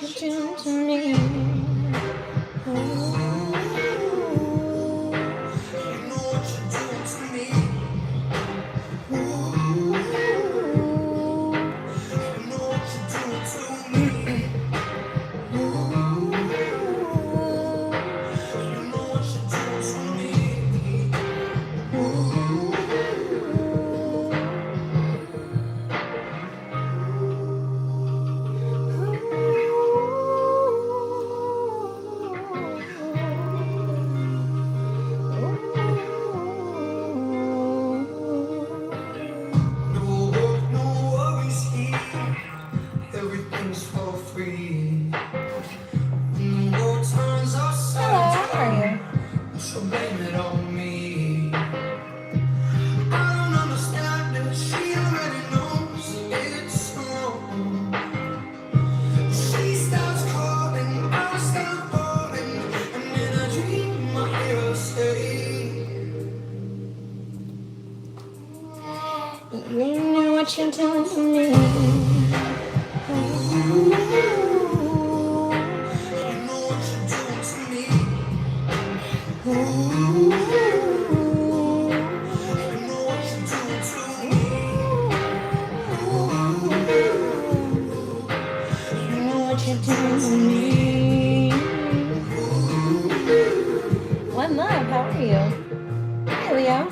what you do to me. What you doing to me? You know what you're doing to me. You know what you're doing to me. You know what you're doing to me. One love, how are you? Hi, Leo.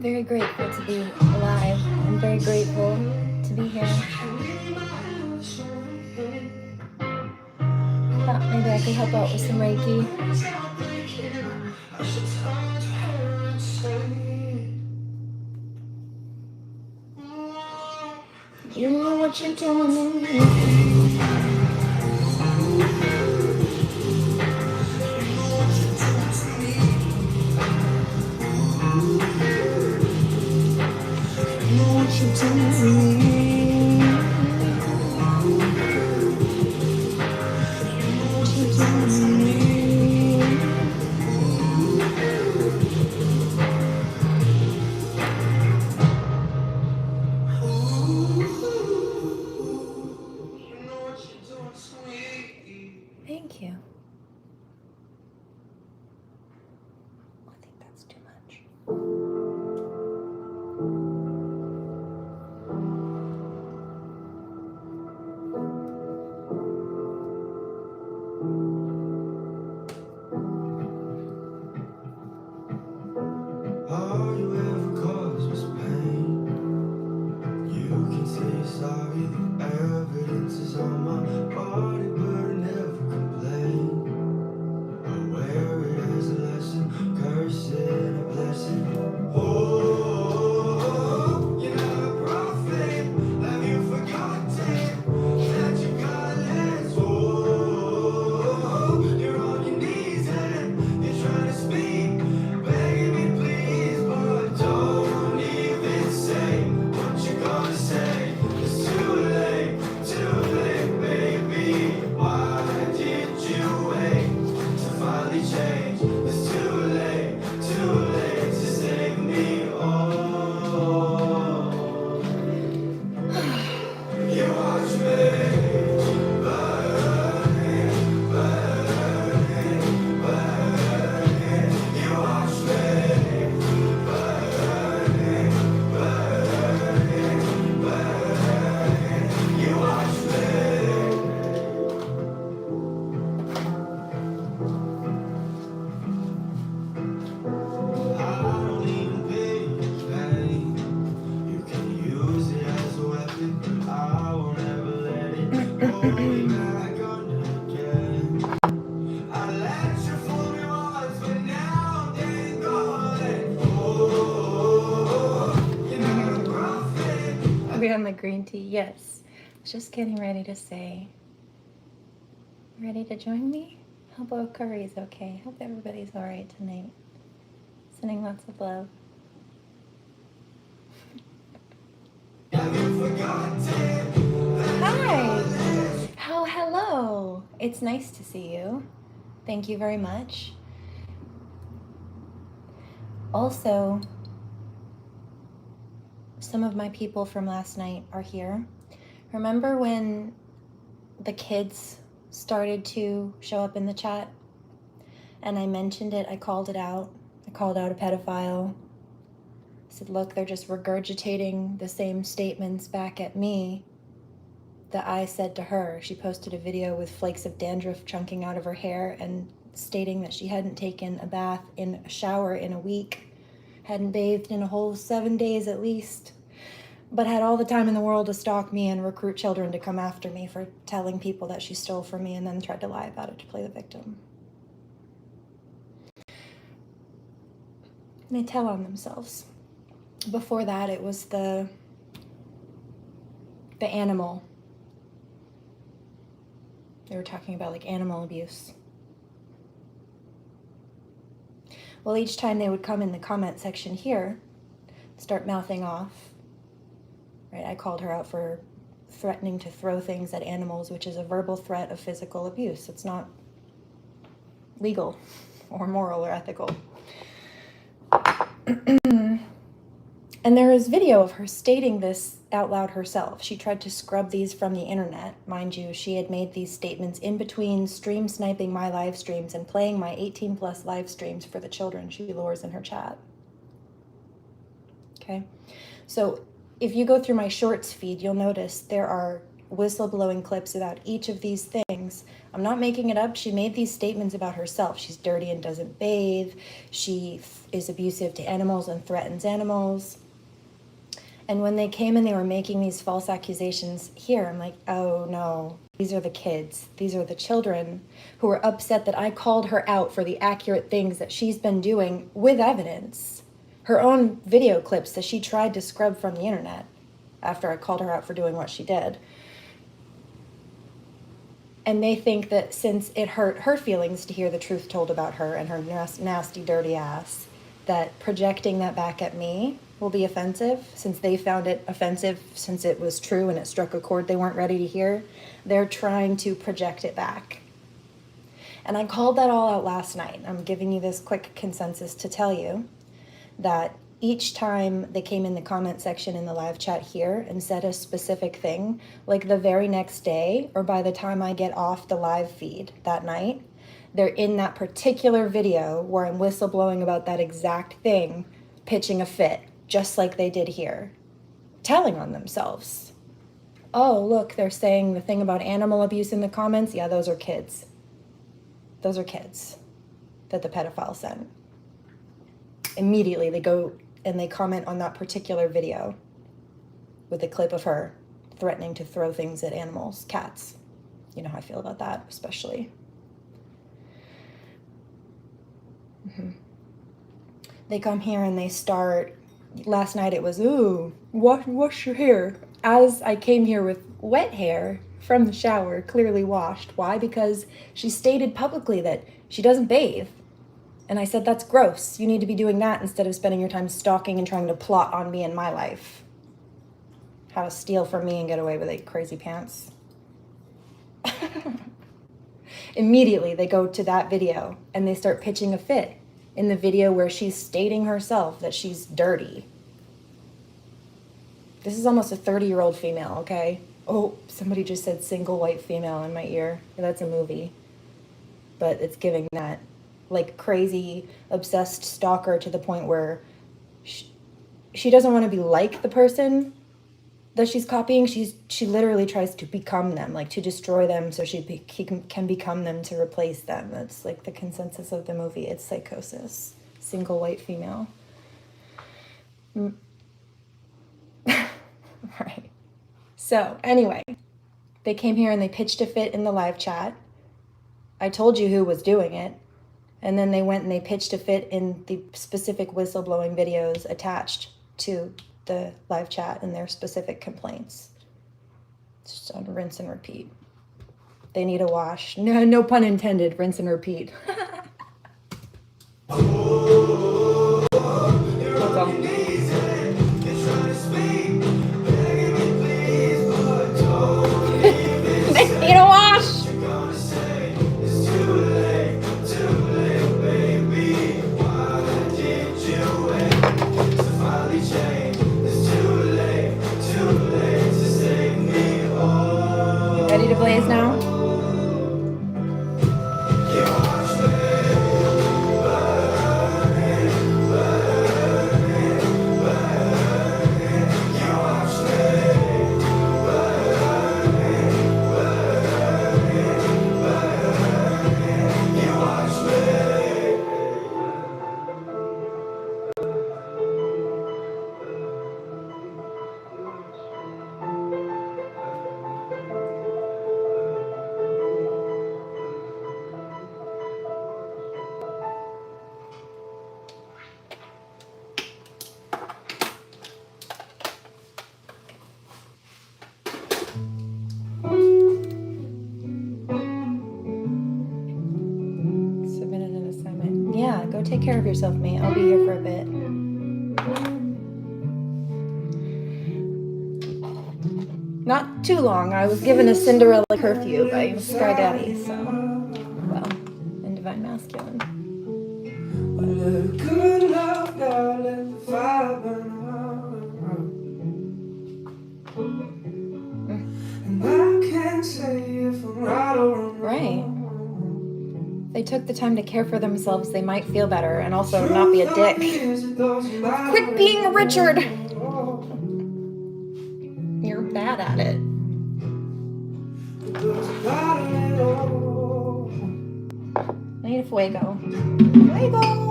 Very grateful to be alive. I'm very grateful to be here. Thought maybe I could help out with some Reiki. You know what you're doing. You do to me. What you do to me. Thank you. I think that's too much. My green tea, yes. Just getting ready to say, ready to join me? Hope Curry's okay. Hope everybody's all right tonight. Sending lots of love. Hi. Oh, hello. It's nice to see you. Thank you very much. Also, some of my people from last night are here. Remember when the kids started to show up in the chat and I mentioned it, I called it out. I called out a pedophile. I said, look, they're just regurgitating the same statements back at me that I said to her. She posted a video with flakes of dandruff chunking out of her hair and stating that she hadn't taken a bath in a shower in a week, hadn't bathed in a whole 7 days at least, but had all the time in the world to stalk me and recruit children to come after me for telling people that she stole from me and then tried to lie about it to play the victim. They tell on themselves. Before that, it was the animal. They were talking about like animal abuse. Well, each time they would come in the comment section here, start mouthing off, right? I called her out for threatening to throw things at animals, which is a verbal threat of physical abuse. It's not legal or moral or ethical. And there is video of her stating this out loud herself. She tried to scrub these from the internet. Mind you, she had made these statements in between stream sniping my live streams and playing my 18+ live streams for the children she lures in her chat. Okay, so if you go through my shorts feed, you'll notice there are whistleblowing clips about each of these things. I'm not making it up. She made these statements about herself. She's dirty and doesn't bathe. She is abusive to animals and threatens animals. And when they came and they were making these false accusations here, I'm like, oh no, these are the kids. These are the children who are upset that I called her out for the accurate things that she's been doing with evidence. Her own video clips that she tried to scrub from the internet after I called her out for doing what she did. And they think that since it hurt her feelings to hear the truth told about her and her nasty, dirty ass, that projecting that back at me will be offensive, since they found it offensive, since it was true and it struck a chord they weren't ready to hear. They're trying to project it back. And I called that all out last night. I'm giving you this quick consensus to tell you that each time they came in the comment section in the live chat here and said a specific thing, like the very next day or by the time I get off the live feed that night, they're in that particular video where I'm whistleblowing about that exact thing, pitching a fit, just like they did here, telling on themselves. Oh, look, they're saying the thing about animal abuse in the comments. Yeah, those are kids. Those are kids that the pedophile sent. Immediately they go and they comment on that particular video with a clip of her threatening to throw things at animals, cats. You know how I feel about that, especially. They come here and they start, last night it was, ooh, wash your hair. As I came here with wet hair from the shower, clearly washed. Why? Because she stated publicly that she doesn't bathe. And I said, that's gross. You need to be doing that instead of spending your time stalking and trying to plot on me and my life. How to steal from me and get away with it, crazy pants. Immediately, they go to that video and they start pitching a fit in the video where she's stating herself that she's dirty. This is almost a 30-year-old female, okay? Oh, somebody just said single white female in my ear. That's a movie. But it's giving that. Like crazy, obsessed stalker to the point where she doesn't want to be like the person that she's copying. She literally tries to become them, like to destroy them so she can become them to replace them. That's like the consensus of the movie. It's psychosis. Single white female. Right. So anyway, they came here and they pitched a fit in the live chat. I told you who was doing it. And then they went and they pitched a fit in the specific whistleblowing videos attached to the live chat and their specific complaints. It's just on rinse and repeat. They need a wash. No pun intended, rinse and repeat. That's all. They need a wash! now. Submitted an assignment. Yeah, go take care of yourself, mate. I'll be here for a bit. Not too long. I was given a Cinderella curfew by Sky Daddy, so, well, in Divine Masculine. Good love, now let the fire burn out. And I can't say if I'm right or wrong. Right. If they took the time to care for themselves, they might feel better and also not be a dick. Quit being a Richard! You're bad at it. I need a fuego. Fuego!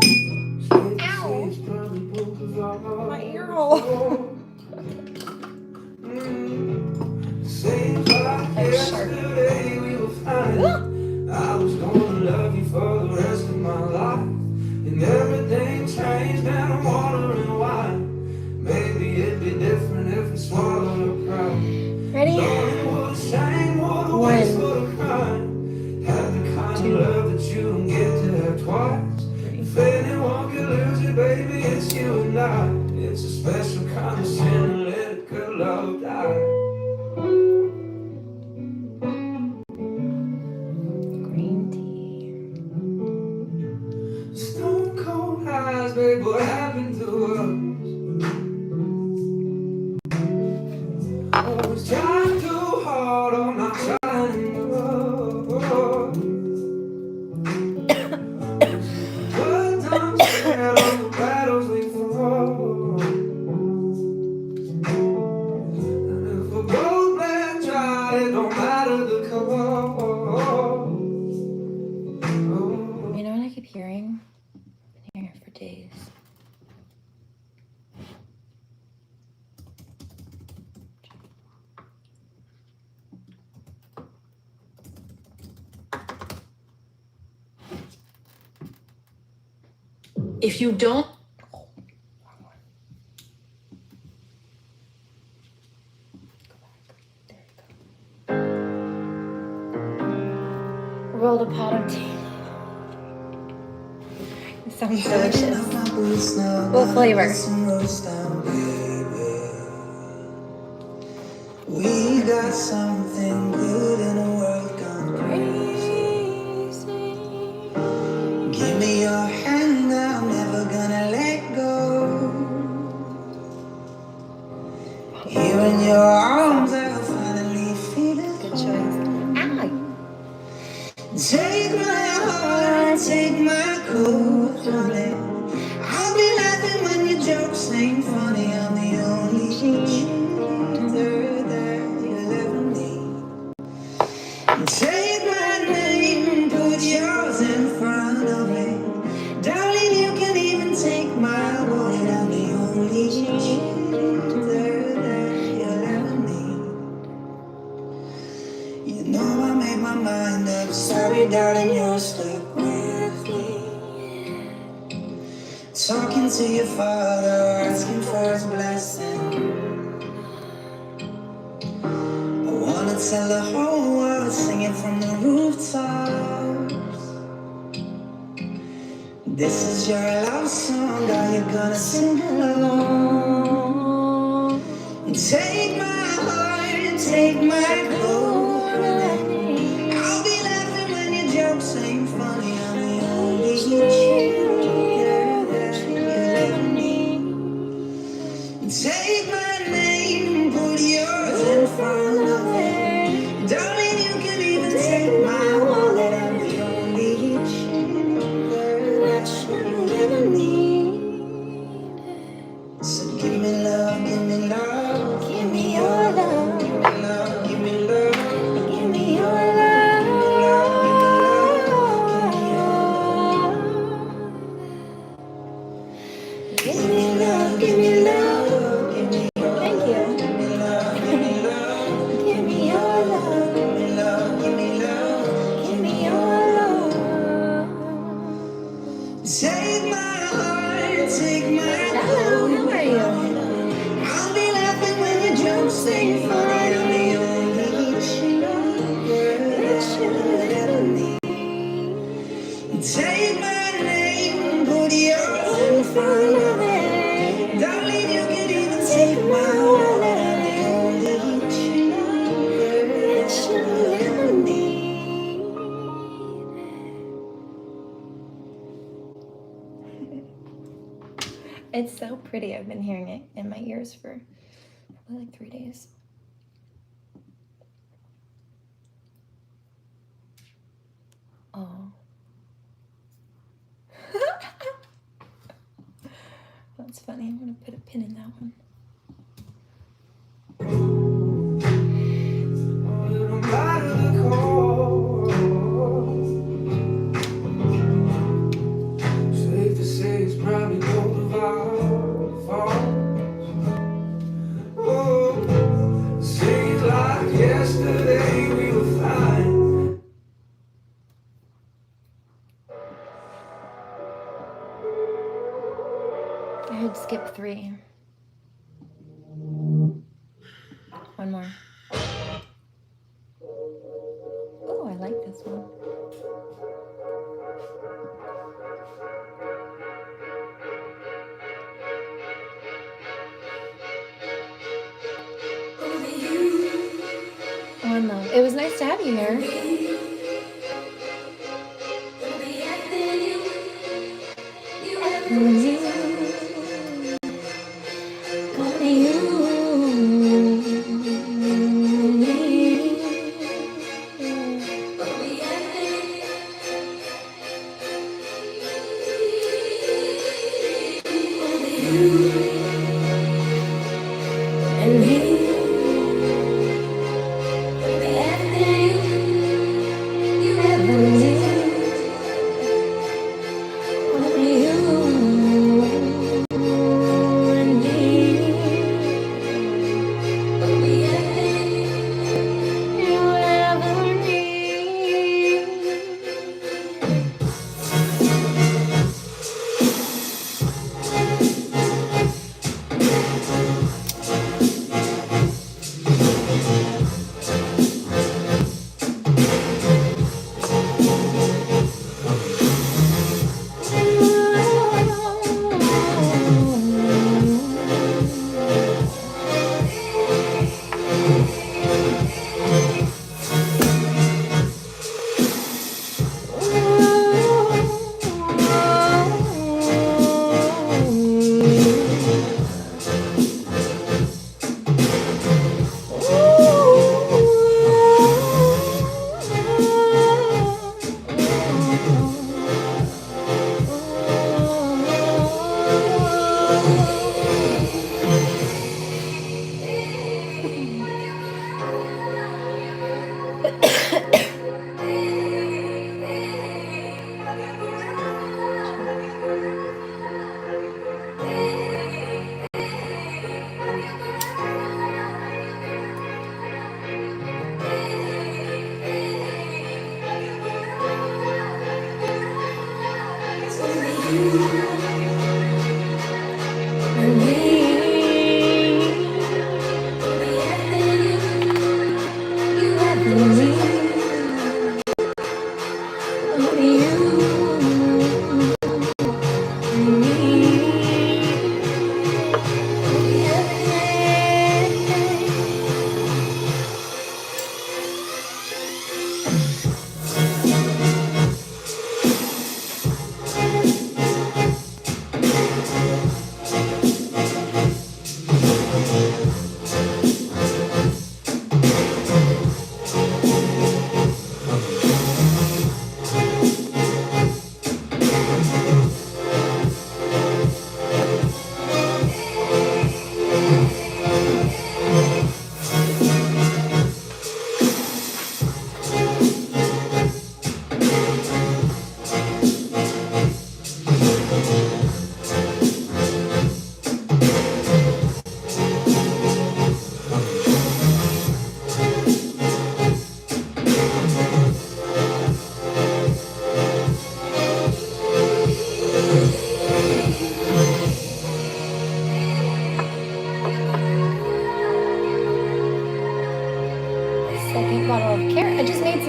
Ow! My ear hole. That's sharp. I was gonna love you for the rest of my life, and everything changed and I'm wondering why. Maybe it'd be different if we swallowed a pride. Ready? One. Have the kind of love that you don't get to have twice. If anyone can lose it, baby, it's you and I. It's a special kind of sin to let good love die. Green tea. Stone cold eyes, babe, what happened to us? Always trying too hard on my trying to love. But I'm scared of the battles we fought. And if we're both let dry, it don't matter the color. You know what I keep hearing? I've been hearing it for days. If you don't... Rolled a pot of tea. It sounds delicious. What flavor? We got something good in a world gone crazy. Give me your hand, I'm never gonna let go. Here in your arms, I'll finally feel it. Good choice. Take my heart, take my cold honey. I'll be laughing when your jokes ain't funny. I'm the only cheater that you'll ever need. Take my name, put yours in front of me. Darling, you can even take my word. I'm the only cheater that you'll ever need. You know I made my mind up. Sorry, darling, you're stuck with me. Talking to your father, asking for his blessing. I wanna tell the whole world, singing from the rooftops. This is your love song, are you gonna sing along? Take my heart, take my cold honey. I'll be laughing when your jokes ain't funny. I'm the only cheerleader that you'll ever need. Take my name, put yours in front of it. Darling, you can even Take my name, put yours in front of it. Darling, you can even take my wallet. I'm the only that you'll ever need. It's so pretty. I've been hearing it in my ears for probably like 3 days. Oh. That's funny. I'm going to put a pin in that one. Safe to say it's probably both of our faults. Oh, seems like yesterday we were fine. I heard skip 3. One more. Oh, I like this one. One love. It was nice to have you here.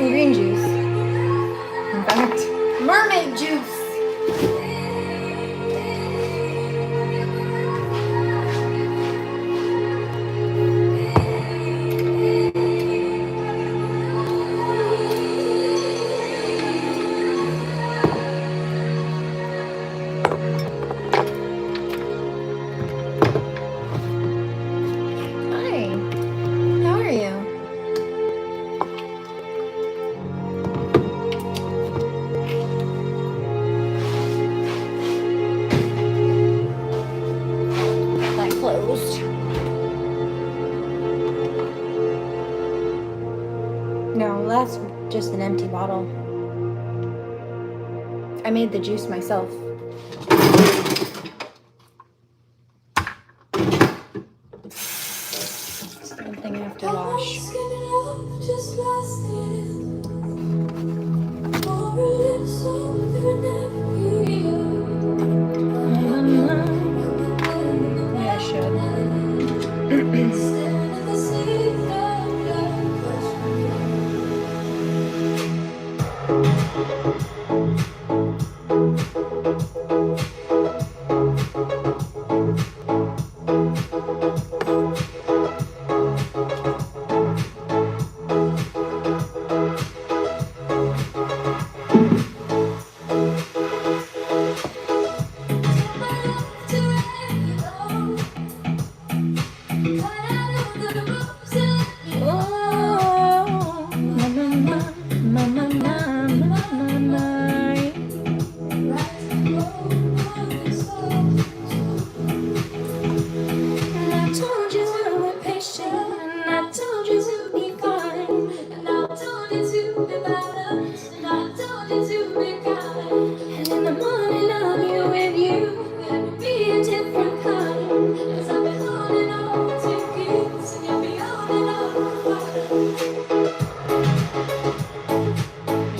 some green juice. In fact, mermaid juice. Hi, how are you? That closed. No, that's just an empty bottle. I made the juice myself. It's the one thing I have to wash. Yeah, I should.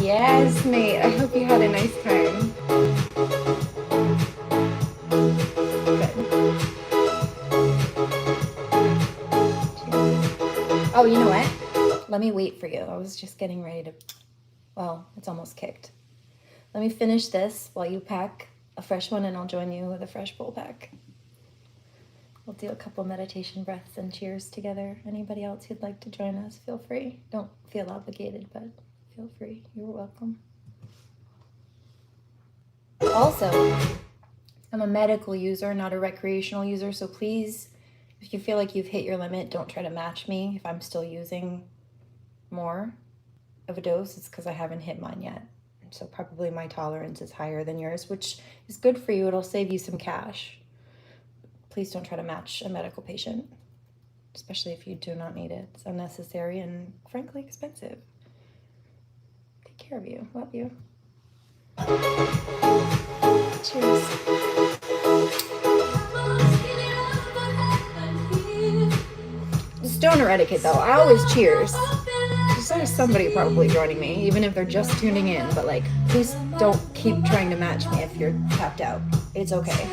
Yes, mate. I hope you had a nice time. Good. Oh, you know what? Let me wait for you. I was just getting ready to... Well, it's almost kicked. Let me finish this while you pack a fresh one, and I'll join you with a fresh bowl pack. We'll do a couple meditation breaths and cheers together. Anybody else who'd like to join us, feel free. Don't feel obligated, but feel free. You're welcome. Also, I'm a medical user, not a recreational user, so please, if you feel like you've hit your limit, don't try to match me. If I'm still using more of a dose, it's because I haven't hit mine yet. So probably my tolerance is higher than yours, which is good for you. It'll save you some cash. Please don't try to match a medical patient, especially if you do not need it. It's unnecessary and frankly expensive. Take care of you. Love you. Cheers. Stoner etiquette though, I always cheers. There's somebody probably joining me, even if they're just tuning in, but like, please don't keep trying to match me if you're tapped out. It's okay.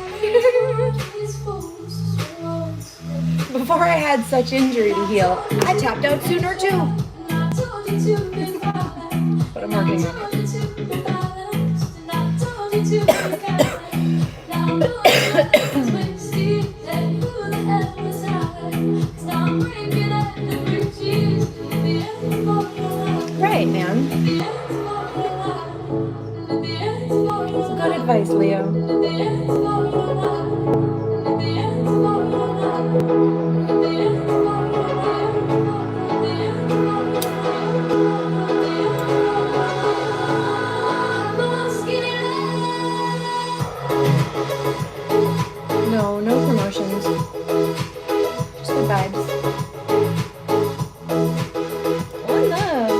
Before I had such injury to heal, I tapped out sooner too. But I'm working on it. Right, man. It's good advice, Leo. No promotions. Just good vibes. One love.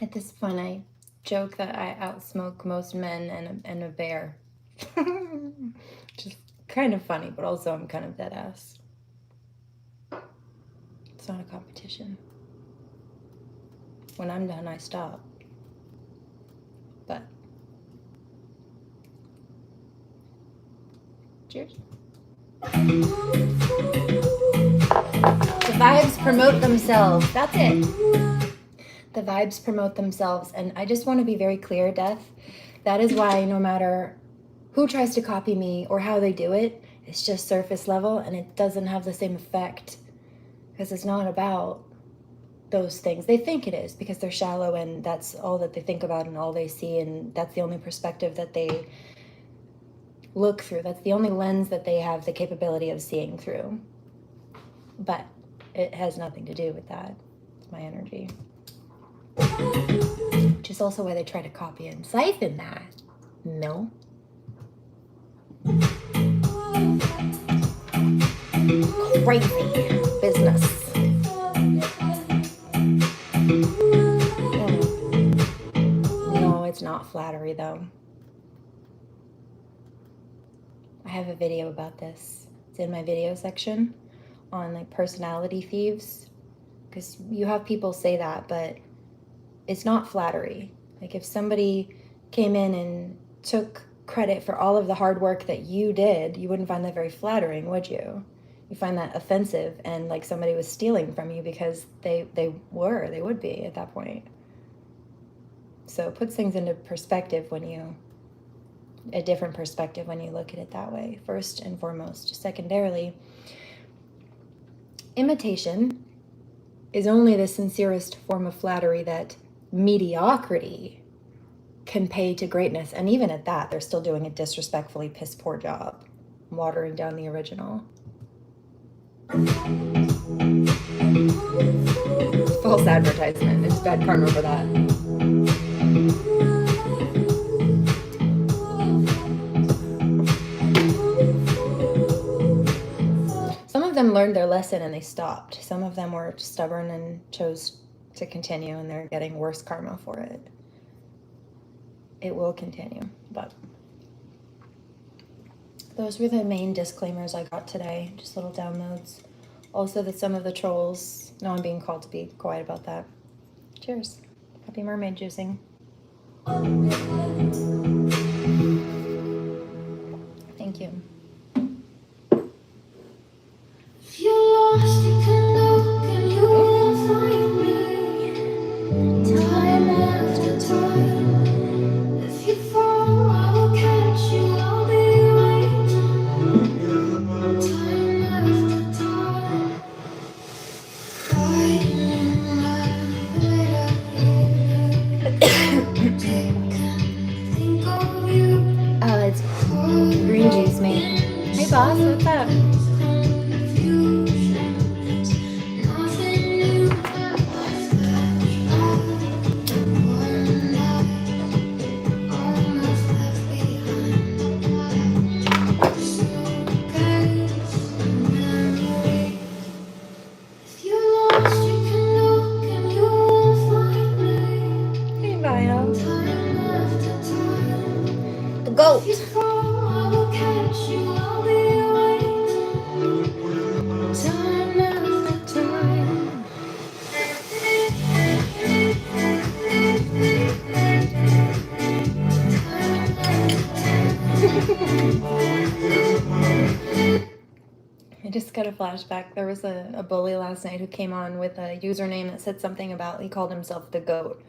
At this point, I joke that I outsmoke most men and a bear. Just kind of funny, but also I'm kind of dead ass. It's not a competition. When I'm done, I stop. Cheers. The vibes promote themselves. That's it. The vibes promote themselves. And I just want to be very clear, Death. That is why no matter who tries to copy me or how they do it, it's just surface level and it doesn't have the same effect because it's not about those things. They think it is because they're shallow and that's all that they think about and all they see, and that's the only perspective that they look through. That's the only lens that they have the capability of seeing through. But it has nothing to do with that. It's my energy. Which is also why they try to copy and siphon that. No. Crazy business. No, it's not flattery though. I have a video about this. It's in my video section on like personality thieves, because you have people say that, but it's not flattery. Like if somebody came in and took credit for all of the hard work that you did, you wouldn't find that very flattering, would you? You find that offensive and like somebody was stealing from you because they would be at that point. So it puts things into perspective when you, a different perspective when you look at it that way, first and foremost. Secondarily, imitation is only the sincerest form of flattery that mediocrity can pay to greatness. And even at that, they're still doing a disrespectfully piss poor job, watering down the original. False advertisement. It's bad karma for that. Some of them learned their lesson and they stopped. Some of them were stubborn and chose to continue, and they're getting worse karma for it. It will continue, but those were the main disclaimers I got today, just little downloads. Also that some of the trolls, no, I'm being called to be quiet about that. Cheers. Happy mermaid juicing. Thank you. If you're lost, you can look and you will find me. Time after time. If you fall, I will catch you. I'll be waiting. Time after time. Hiding oh, it's green juice, mate. Hey, boss, what's up? The GOAT. I just got a flashback. There was a bully last night who came on with a username that said something about, he called himself the GOAT.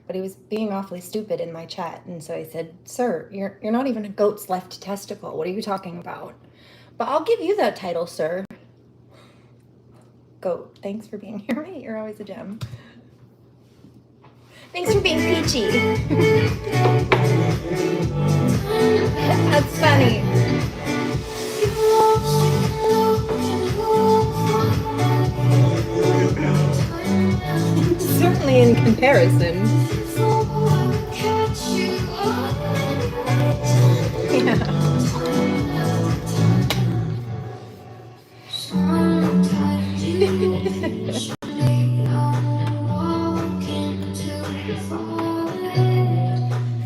But he was being awfully stupid in my chat, and so I said, "Sir, you're not even a goat's left testicle. What are you talking about?" But I'll give you that title, sir. GOAT. Thanks for being here, mate. You're always a gem. Thanks for being peachy. That's funny. Certainly in comparison. Yeah.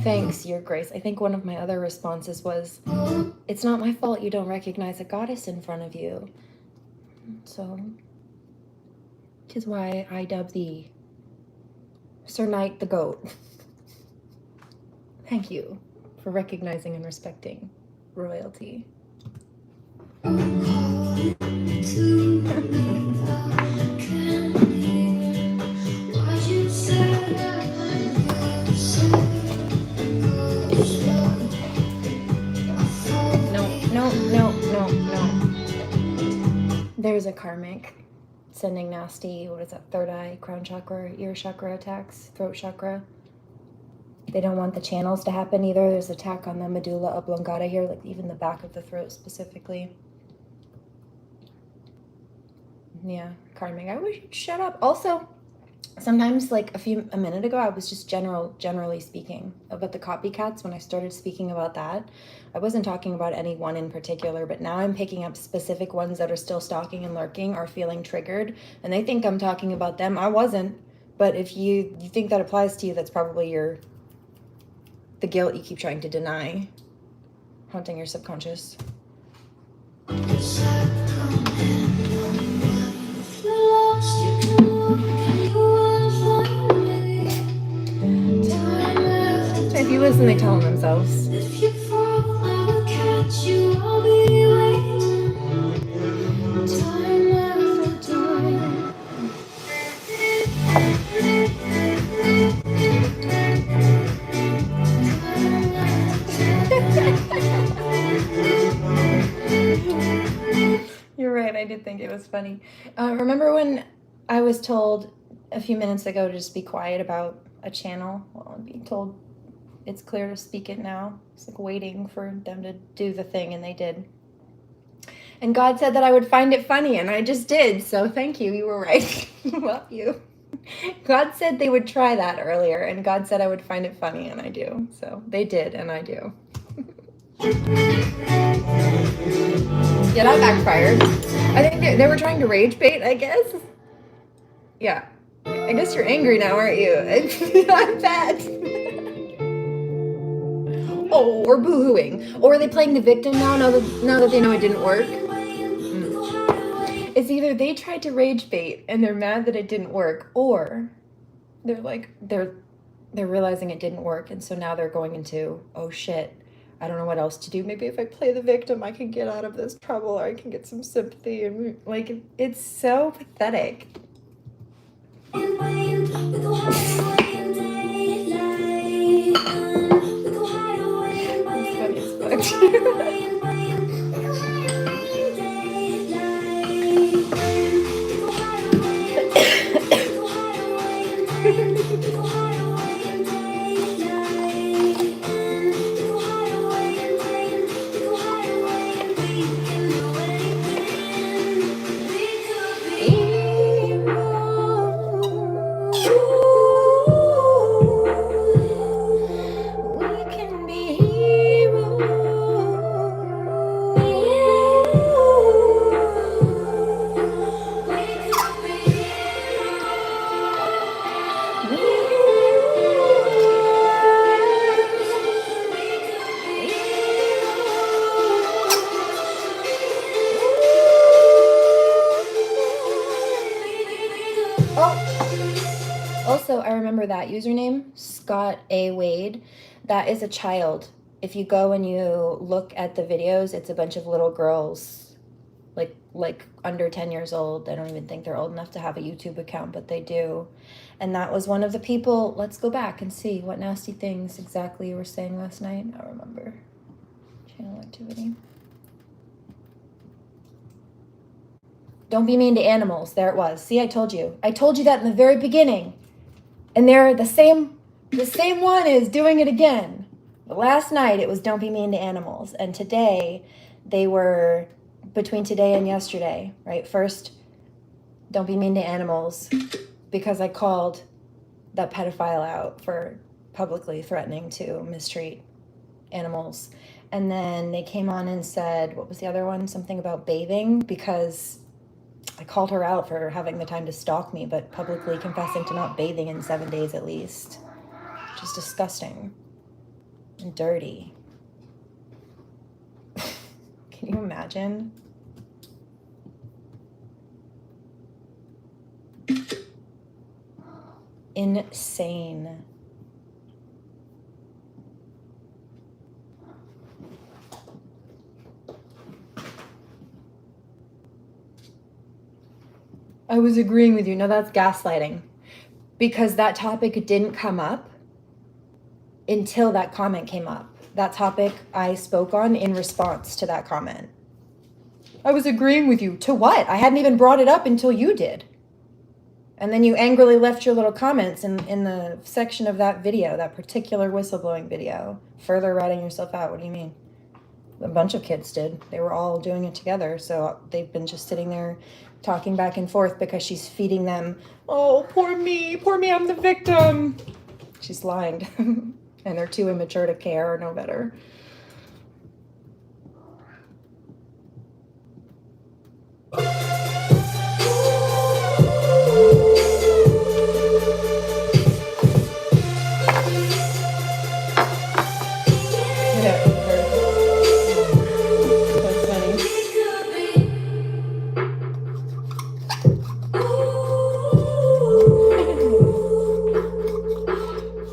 Thanks, Your Grace. I think one of my other responses was, it's not my fault you don't recognize a goddess in front of you. So, 'tis why I dub thee Sir Knight the GOAT. Thank you for recognizing and respecting royalty. No. There's a karmic sending nasty, what is that, third eye, crown chakra, ear chakra attacks, throat chakra. They don't want the channels to happen either. There's attack on the medulla oblongata here, like even the back of the throat specifically. Yeah, karmic. I wish you'd shut up. Also, sometimes like a minute ago, I was just generally speaking about the copycats. When I started speaking about that, I wasn't talking about any one in particular, but now I'm picking up specific ones that are still stalking and lurking, are feeling triggered, and they think I'm talking about them. I wasn't. But if you think that applies to you, that's probably the guilt you keep trying to deny, haunting your subconscious. If you listen, they tell them themselves. If you fall, I will catch you. I'll be waiting. Time after time. You're right, I did think it was funny. Remember when I was told a few minutes ago to just be quiet about a channel? Well, I'm being told it's clear to speak it now. It's like waiting for them to do the thing, and they did. And God said that I would find it funny, and I just did. So thank you. You were right. Love you. God said they would try that earlier, and God said I would find it funny, and I do. So they did, and I do. Yeah, that backfired. I think they were trying to rage bait, I guess. Yeah. I guess you're angry now, aren't you? I'm bad. Oh, or boo-hooing. Or are they playing the victim now that they know it didn't work? It's either they tried to rage bait and they're mad that it didn't work, or they're realizing it didn't work, and so now they're going into, oh shit, I don't know what else to do. Maybe if I play the victim, I can get out of this trouble, or I can get some sympathy. And like, it's so pathetic. Also, I remember that username, Scott A. Wade. That is a child. If you go and you look at the videos, it's a bunch of little girls, like under 10 years old. I don't even think they're old enough to have a YouTube account, but they do. And that was one of the people. Let's go back and see what nasty things exactly you were saying last night. I remember. Channel activity. Don't be mean to animals. There it was. See, I told you. I told you that in the very beginning. And they're the same one is doing it again. But last night it was don't be mean to animals. And today they were, between today and yesterday, right? First, don't be mean to animals, because I called that pedophile out for publicly threatening to mistreat animals. And then they came on and said, what was the other one? Something about bathing, because I called her out for having the time to stalk me, but publicly confessing to not bathing in 7 days at least. Just disgusting and dirty. Can you imagine? Insane. I was agreeing with you. No, that's gaslighting. Because that topic didn't come up until that comment came up. That topic I spoke on in response to that comment. I was agreeing with you. To what? I hadn't even brought it up until you did. And then you angrily left your little comments in the section of that video, that particular whistleblowing video, further ratting yourself out. What do you mean? A bunch of kids did. They were all doing it together. So they've been just sitting there talking back and forth because she's feeding them, oh, poor me, I'm the victim. She's lying. And they're too immature to care or know better.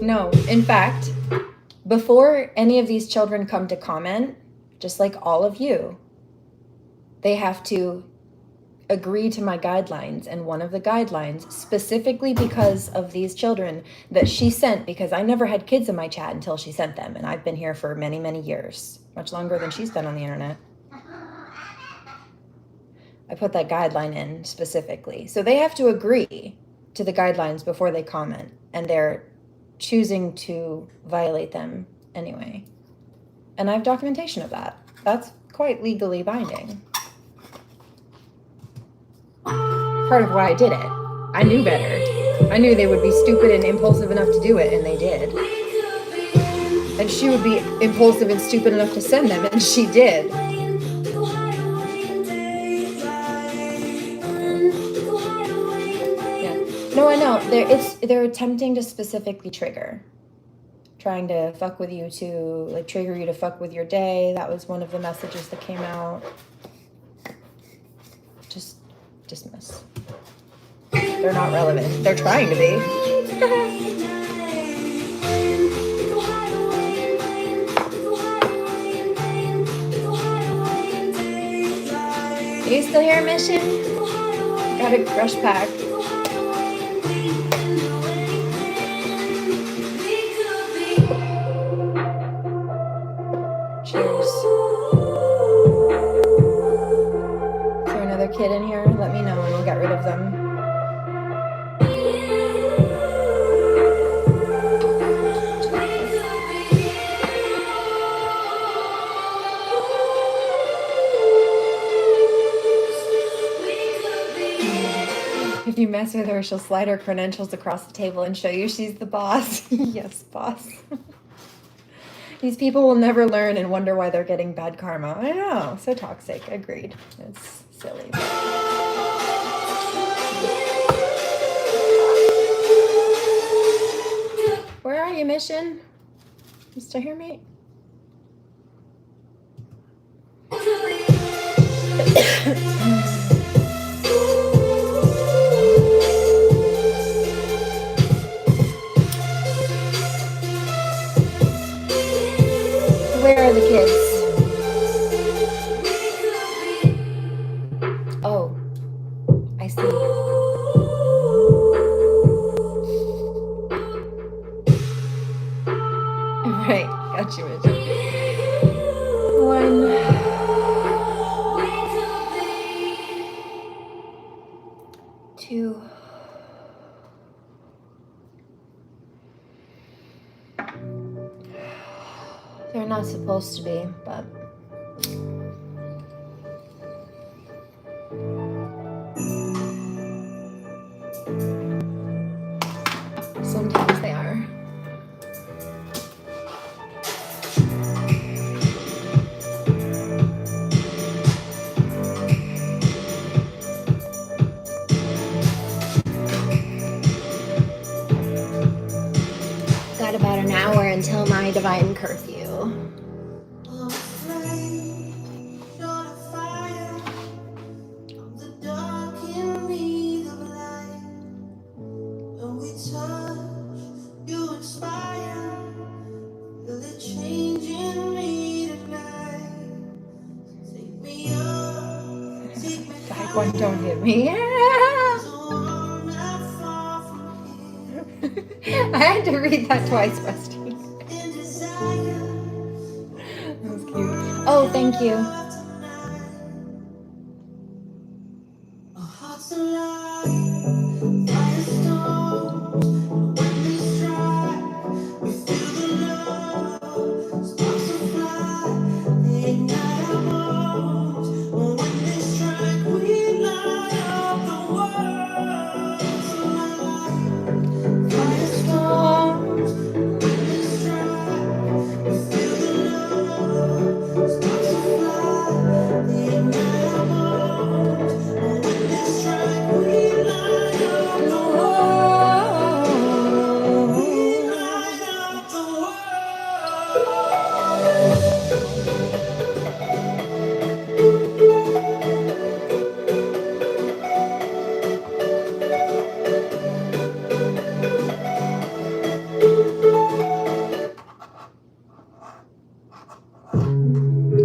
No, in fact, before any of these children come to comment, just like all of you, they have to agree to my guidelines. And one of the guidelines, specifically because of these children that she sent, because I never had kids in my chat until she sent them. And I've been here for many, many years, much longer than she's been on the internet. I put that guideline in specifically. So they have to agree to the guidelines before they comment. And they're choosing to violate them anyway. And I have documentation of that. That's quite legally binding. Part of why I did it. I knew better. I knew they would be stupid and impulsive enough to do it, and they did. And she would be impulsive and stupid enough to send them, and she did. No, I know. They're attempting to specifically trigger. Trying to fuck with you to, like, trigger you to fuck with your day. That was one of the messages that came out. Just dismiss. They're not relevant. They're trying to be. Are you still here, Mission? Got a brush pack. Cheers. Is there another kid in here? Let me know and we'll get rid of them. If you mess with her, she'll slide her credentials across the table and show you she's the boss. Yes, boss. These people will never learn and wonder why they're getting bad karma. I know, so toxic. Agreed. It's silly. Where are you, Mission? You still here, mate? Where are the kids? Oh, I see. Right, got you, Richard. 1, 2. They're not supposed to be, but sometimes they are. Got about an hour until my divine curfew. Don't hit me. Yeah. I had to read that twice, Rusty. That was cute. Oh, thank you.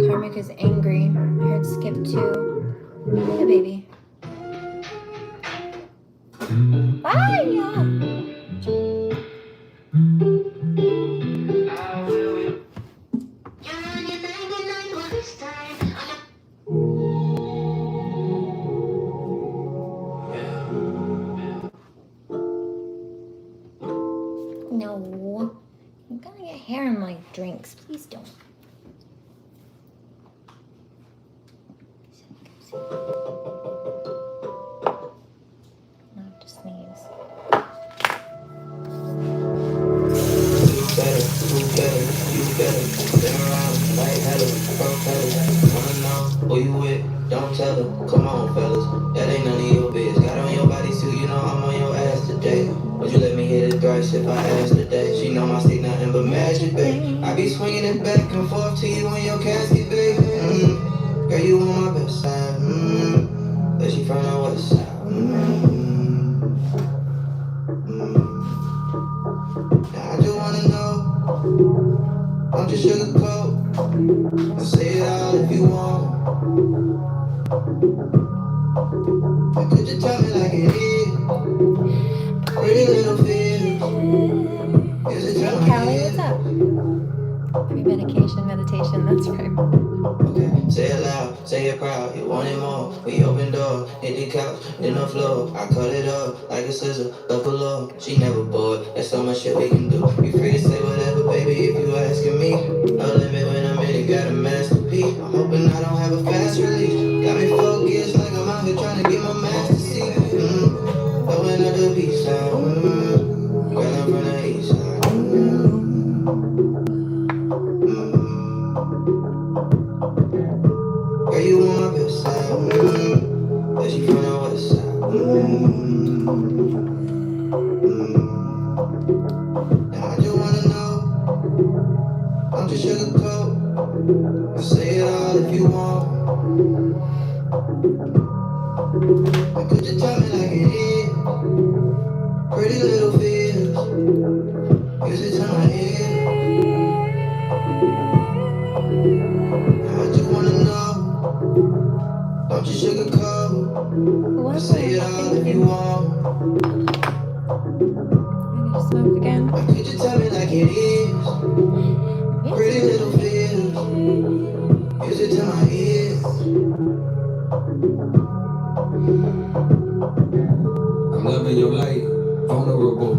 Karmic is angry. I heard Skip too. Hey, baby. No. I'm gonna get hair in my drinks. Please don't. Not to sneeze. Who you with? Don't tell her. Come on, fellas. That ain't none of your biz. Got on your body suit, you know I'm on your ass today. Would you let me hit it thrice if I asked today? She know my stick nothing but magic, babe. I be swinging it back and forth to you in your casket, babe. Girl, you on my best side. But she from the west side. Now I just wanna know. Don't just sugarcoat. I'll say it all if you want. But could you tell me like it is? Pretty little fears. Hey, Callie, what's up? Pre-medication, meditation, that's right. Okay. Say it loud, say it proud, you want it more. We open door, hit the couch, then the floor. I cut it up like a scissor, up below. She never bored, there's so much shit we can do. You free to say whatever, baby, if you asking me. No limit when I'm in it, got a masterpiece. I'm hoping I don't have a fast release. Got me focused like I'm out here trying to get my master seat. Throwing up the beach sound. Girl, I'm from the east side. Girl, you on my best side, but she from the west side. Now I just wanna know, don't just sugarcoat. I'll say it all if you want. But could you tell me like it is? Pretty little fears. Music to my ear. Now I just wanna know, don't you sugarcoat. Say it all if you want. I need to smoke again. Or could you tell me like it is? Pretty little fears. Music to my ears. I'm loving your light, vulnerable.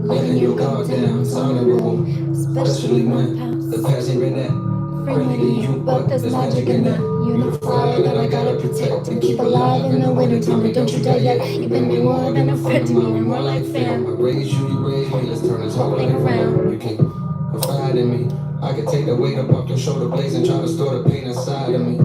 Letting your guard down, it's honorable. Especially when the past ain't been that friendly to you, but there's magic in that. You're the flower that I gotta protect and keep alive in the wintertime. And don't you die yet, you've been more than a friend to me, we're more like fam. I raise you, you raise me, let's turn this whole thing around. You can confide in me, I can take the weight up off your shoulder blades and try to store the pain inside of me.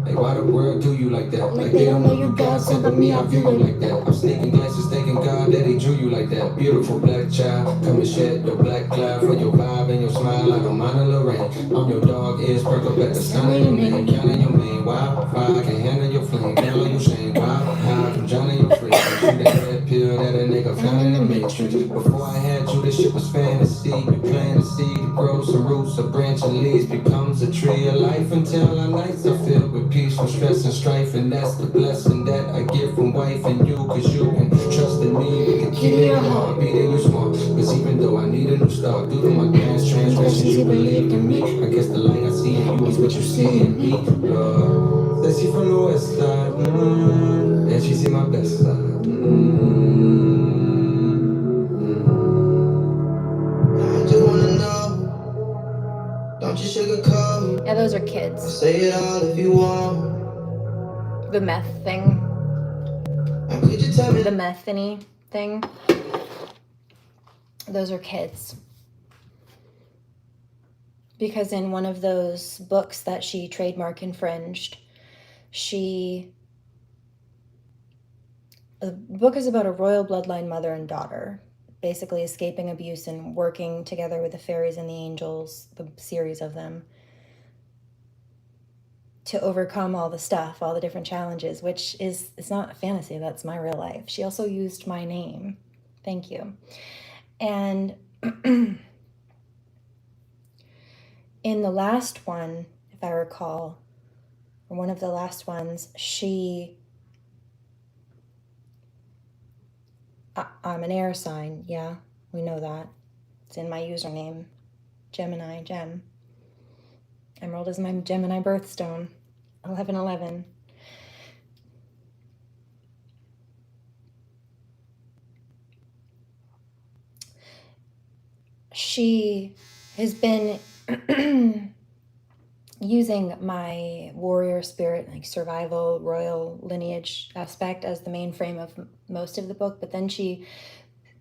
Like why the world do you like that? Like they don't know you God sent, but me I view you like that. I'm sneaking glances thanking God that he drew you like that. Beautiful black child, come and shed your black cloud for your vibe and your smile like a Mona Lorraine. I'm your dog, ears perk up at the sound of your name. Counting your main, wildfire, I can handle your flame. Down on your shame, wild high from drowning your free. Shoot that red pill that a nigga found in the matrix. Before I had you, this shit was fantasy. We planted a seed to grow some roots. a branch of leaves becomes a tree of life until our nights are filled with peace from stress and strife. And that's the blessing that I get from wife and you, cause you can trust in me with the key to your heart beating you smart. Cause even though I need a new start, due to my past transgressions, you believed in me. I guess the light I see in you is what you see in me, Lord. Says she from the west side, and she see my best side. I just wanna know, don't you sugarcoat. Yeah, those are kids. Say it all if you want. The meth thing. And could you tell me The methany thing. Those are kids. Because in one of those books that she trademark infringed, the book is about a royal bloodline mother and daughter, basically escaping abuse and working together with the fairies and the angels, the series of them, to overcome all the stuff, all the different challenges, which is, it's not a fantasy, that's my real life. She also used my name. Thank you. And in the last one, if I recall, or one of the last ones, I'm an air sign, yeah, we know that. It's in my username, Gemini, Gem. Emerald is my Gemini birthstone, 1111. She has been using my warrior spirit, like survival, royal lineage aspect as the main frame of most of the book, but then she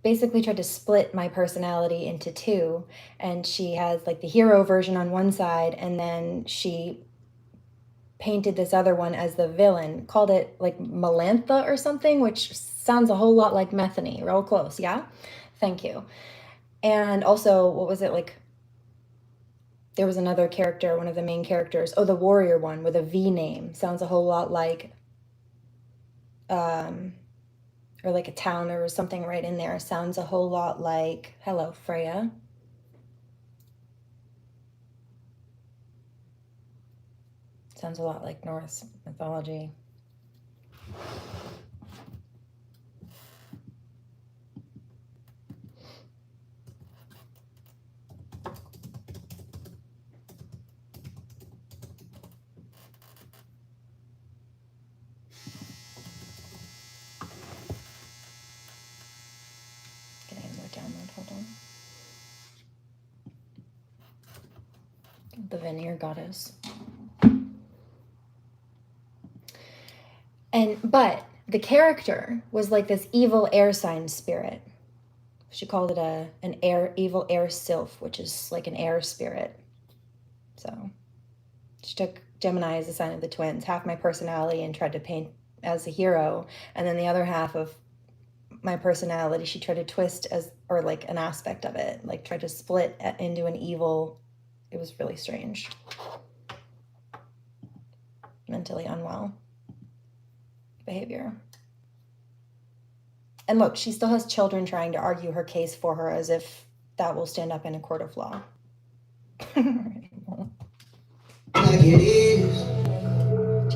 basically tried to split my personality into two, and she has like the hero version on one side, and then she painted this other one as the villain, called it like Melantha or something, which sounds a whole lot like Methany. Real close, yeah? Thank you. And also, what was it, like, there was another character, one of the main characters, the warrior one with a V name, sounds a whole lot like, or like a town or something right in there, sounds a whole lot like, hello, Freya. Sounds a lot like Norse mythology. Getting more download, hold on. The Veneer Goddess. But the character was like this evil air sign spirit. She called it an evil air sylph, which is like an air spirit. So she took Gemini as the sign of the twins, half my personality, and tried to paint as a hero, and then the other half of my personality she tried to twist as, or like an aspect of it, like tried to split into an evil. It was really strange. Mentally unwell behavior. And look, she still has children trying to argue her case for her as if that will stand up in a court of law. like it is?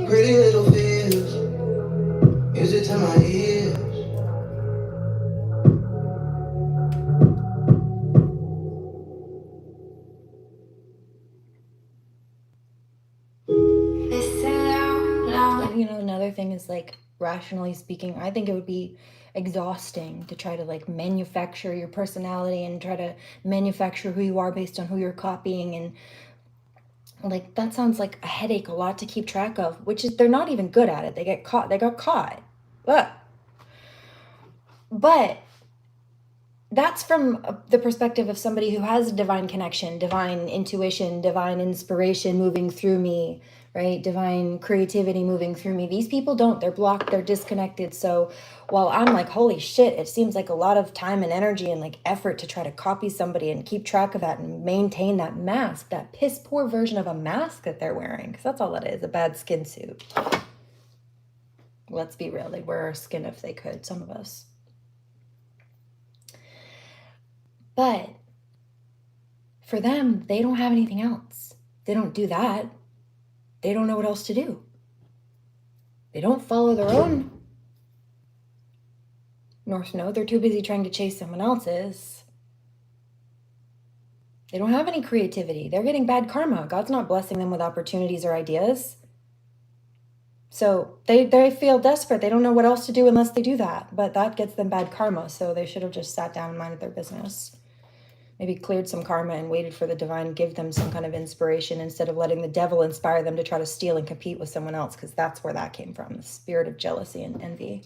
Pretty little fears. Music to my ears. And, you know, another thing is, like, rationally speaking, I think it would be exhausting to try to like manufacture your personality and try to manufacture who you are based on who you're copying, and like that sounds like a headache, a lot to keep track of, which is, they're not even good at it. They got caught. Ugh. But that's from the perspective of somebody who has a divine connection, divine intuition, divine inspiration moving through me, right? Divine creativity moving through me. These people don't. They're blocked. They're disconnected. So while I'm like, holy shit, it seems like a lot of time and energy and like effort to try to copy somebody and keep track of that and maintain that mask, that piss poor version of a mask that they're wearing. Because that's all that is, a bad skin suit. Let's be real. They'd wear our skin if they could, some of us. But For them, they don't have anything else. They don't do that. They don't know what else to do. They don't follow their own North Node. They're too busy trying to chase someone else's. They don't have any creativity. They're getting bad karma. God's not blessing them with opportunities or ideas. So they feel desperate. They don't know what else to do unless they do that. But that gets them bad karma. So they should have just sat down and minded their business. Maybe cleared some karma and waited for the divine to give them some kind of inspiration instead of letting the devil inspire them to try to steal and compete with someone else, because that's where that came from, the spirit of jealousy and envy,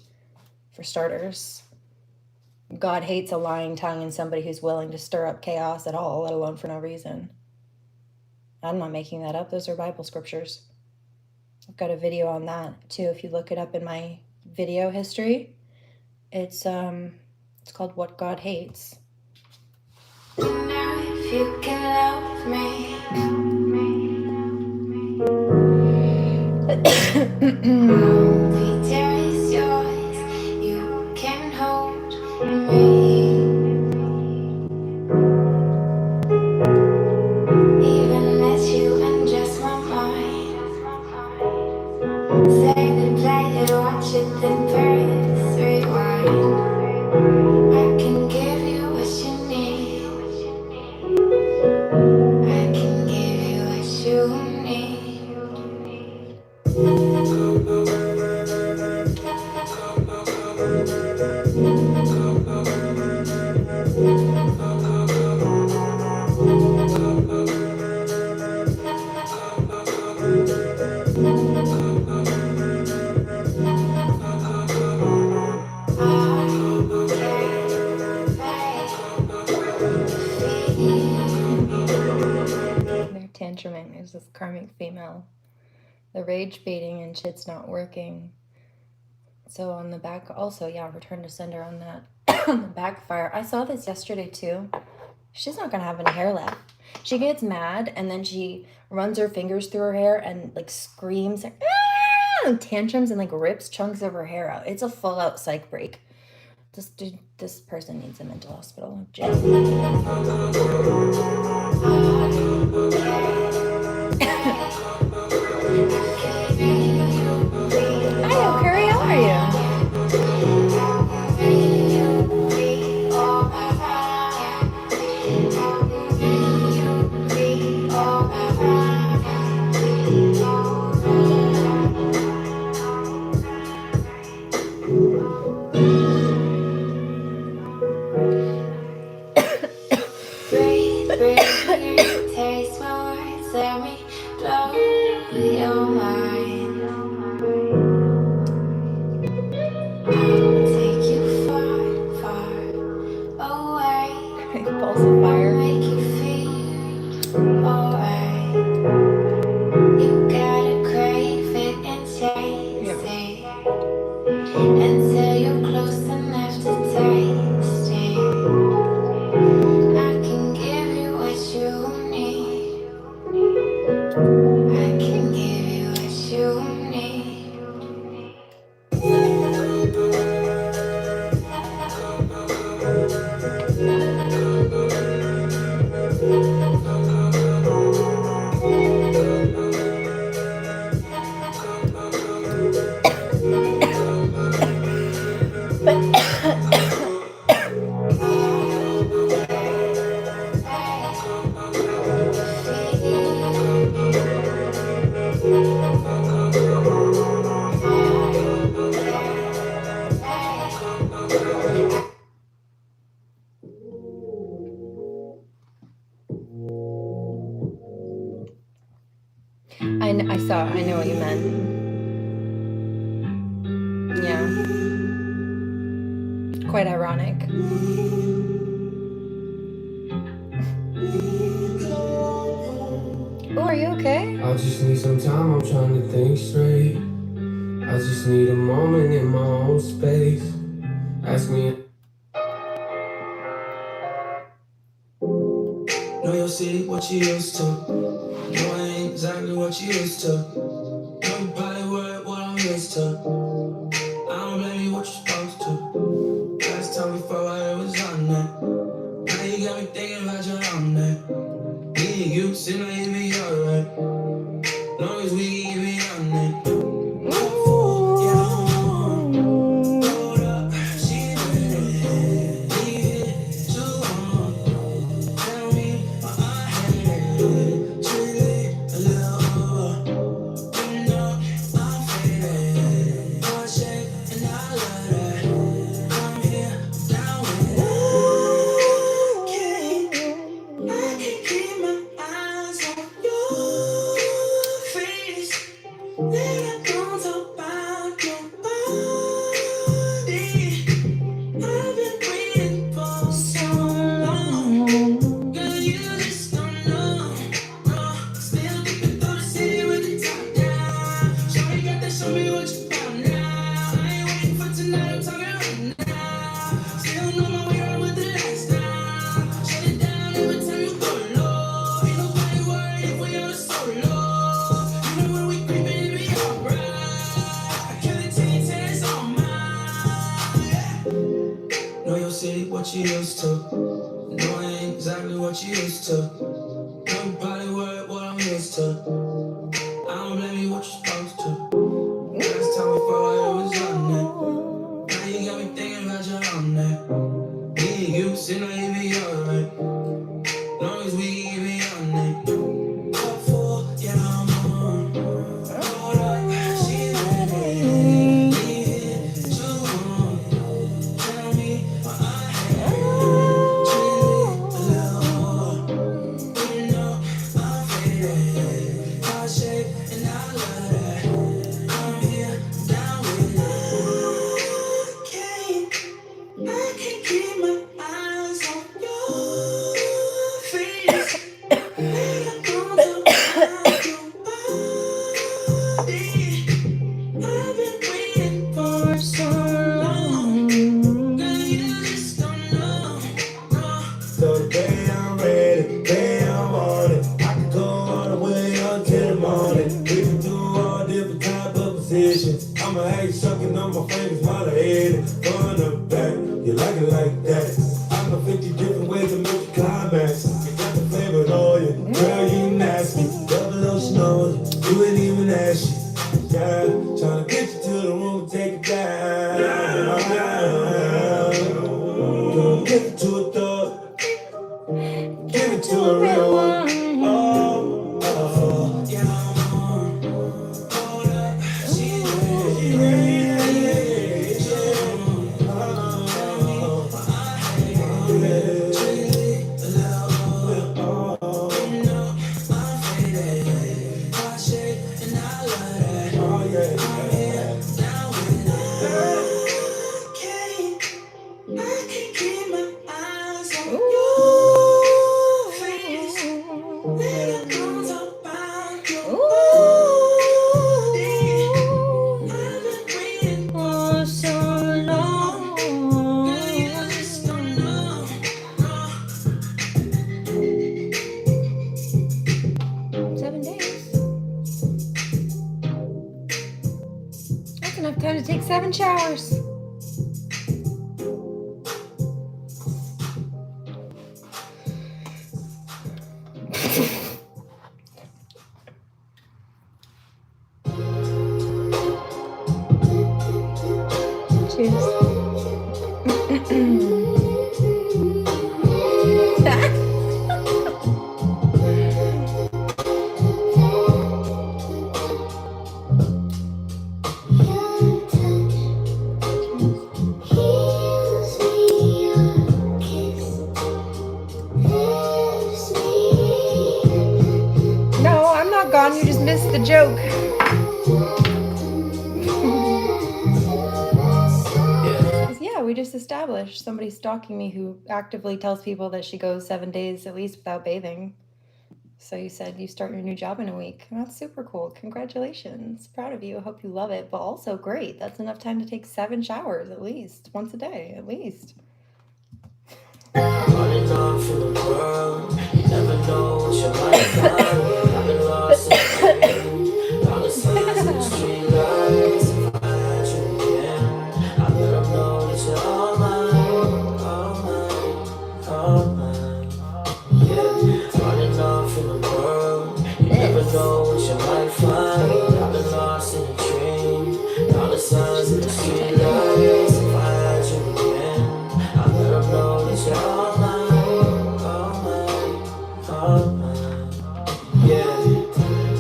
for starters. God hates a lying tongue and somebody who's willing to stir up chaos at all, let alone for no reason. I'm not making that up. Those are Bible scriptures. I've got a video on that too. If you look it up in my video history, it's called What God Hates. Now if you can love me, I'll be there is yours. You can hold me, even let you undress my mind. Say goodbye and watch it, then press rewind. I can give you what you need. I can give you what you need. They're tantruming. There's this karmic female. The rage baiting and shit's not working. So on the back, also, yeah, return to sender on that. On the backfire. I saw this yesterday too. She's not gonna have any hair left. She gets mad and then she runs her fingers through her hair and like screams like, and tantrums and like rips chunks of her hair out. It's a full out psych break. This person needs a mental hospital. Hi, Curry, how are you? Taste my words, let me blow your mind. I'll take you far, far away. Balls of fire. Make you feel alright. You gotta crave it and chase it until you're close enough to taste it. I can give you what you need. I can give you what you need. I know what you meant. Yeah. Quite ironic. Oh, are you okay? I just need some time, I'm trying to think straight. I just need a moment in my own space. Ask me. Know your city, what you used to. Know I ain't exactly what you used to. Know you probably worried what I'm used to. I don't blame you, what you supposed to. Last time before I was on that. Now you got me thinking about your own that. seem like you be alright. Long as we be on it. Hold up, she ready. Leave it too long. Tell me what I had it. Treat it a little over. You know I'm faded. One shake and I love that. I'm here, down with it. I can't keep my eyes on your face. Then I don't talk about your body. I've been waiting for so long. Girl, you just don't know. No, still dipping through the city with the top down. Shorty got that, show me what you found now. I ain't waiting for tonight, I'm talking right now. Still know my way around with the lights down. Shut it down every time you go low. Ain't nobody worried if we on a solo. You know when we creepin', it be alright. I kill it till you tell it's all mine. Know your city, what you used to. Know I ain't exactly what you used to. Know you probably worried what I'm used to. I don't blame you, what you supposed to. Last time we fought, it was on that. Now you got me thinking about your own that. Me and you, seem like you be alright. Long as we be on it. Up for, yeah, I'm on. Hold up, she ready. Leave it too long. Tell me what I had. Treat it a little more. You know I'm faded. I shake and I love that. I'm here, down with it. I can't keep my eyes on your face. Then I don't talk about your body. I've been waiting for so long. Girl, you just don't know. No. So today I'm ready, today I'm on it. I can go all the way until the morning. We can do all different type of positions. I'ma have you sucking on my fingers while I hit it. Front up back, you like it like that. I know 50 different ways to make you climax. You got the favorite oil, girl, you nasty. Double ocean on you, you ain't even ask you. Yeah, tryna get you to the room and take it down. Give it to a thug, give it to a real one. Yeah, I'm on. Hold up, she ready. Enough time to take 7 showers. Cheers. You just missed the joke. Yeah, we just established somebody stalking me who actively tells people that she goes 7 days at least without bathing. So you said you start your new job in a week. That's super cool. Congratulations. Proud of you. I hope you love it. But also great. That's enough time to take 7 showers at least. Once a day, at least. Running off from the world, never know what you might find. I've been lost in the dream, all the signs in the street lights. If I had you again, I'd let them know that you're all mine, all mine, all mine. Yeah, running off from the world. know what you might find. I've been lost in a dream. All the signs in the street lights. If I had you again, I'd let them know that you're all mine, all mine, all mine. Yeah,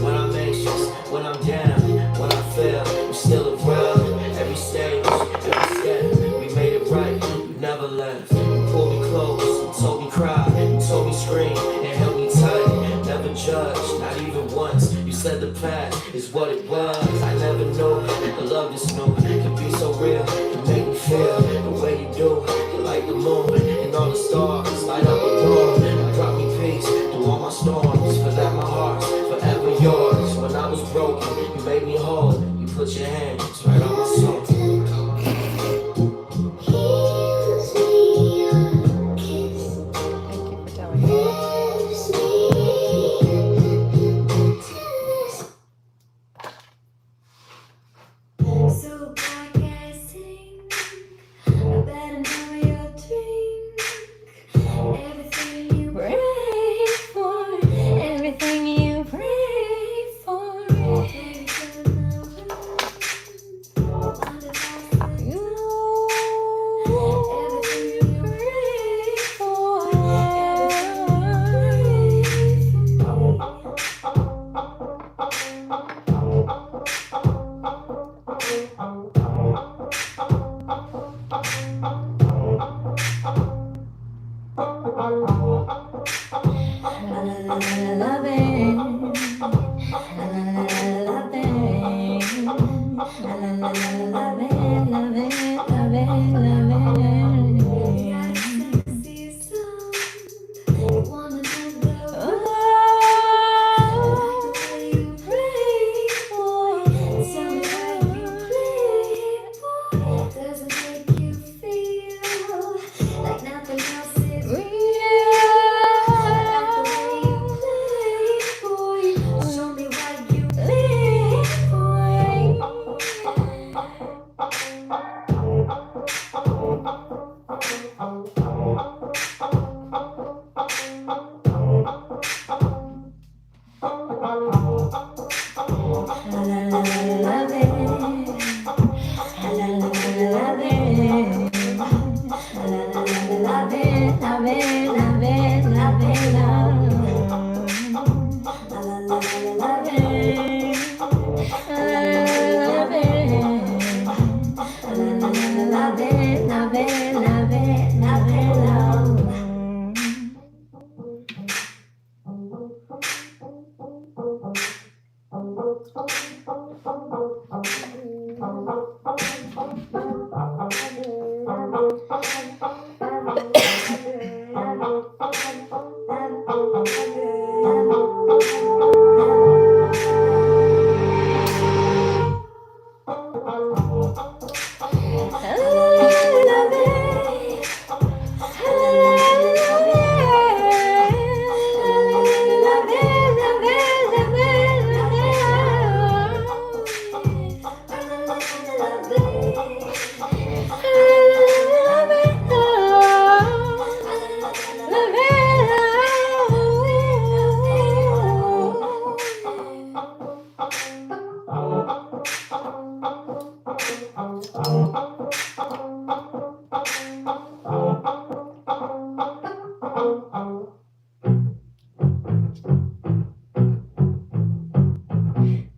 when I'm anxious, when I'm down, when I fail, you're still around. Every stage, every step, we made it right. You never left. You pulled me close, you told me cry, you told me scream, and held me tight. Never judged, not even once. You said the past is what it was. I never knew the love this new could be so real. You make me feel the way you do. You're like the moon and all the stars light up the room. You brought me peace through all my storms. For that my heart's forever yours. When I was broken, you made me whole. You put your hands right on my soul.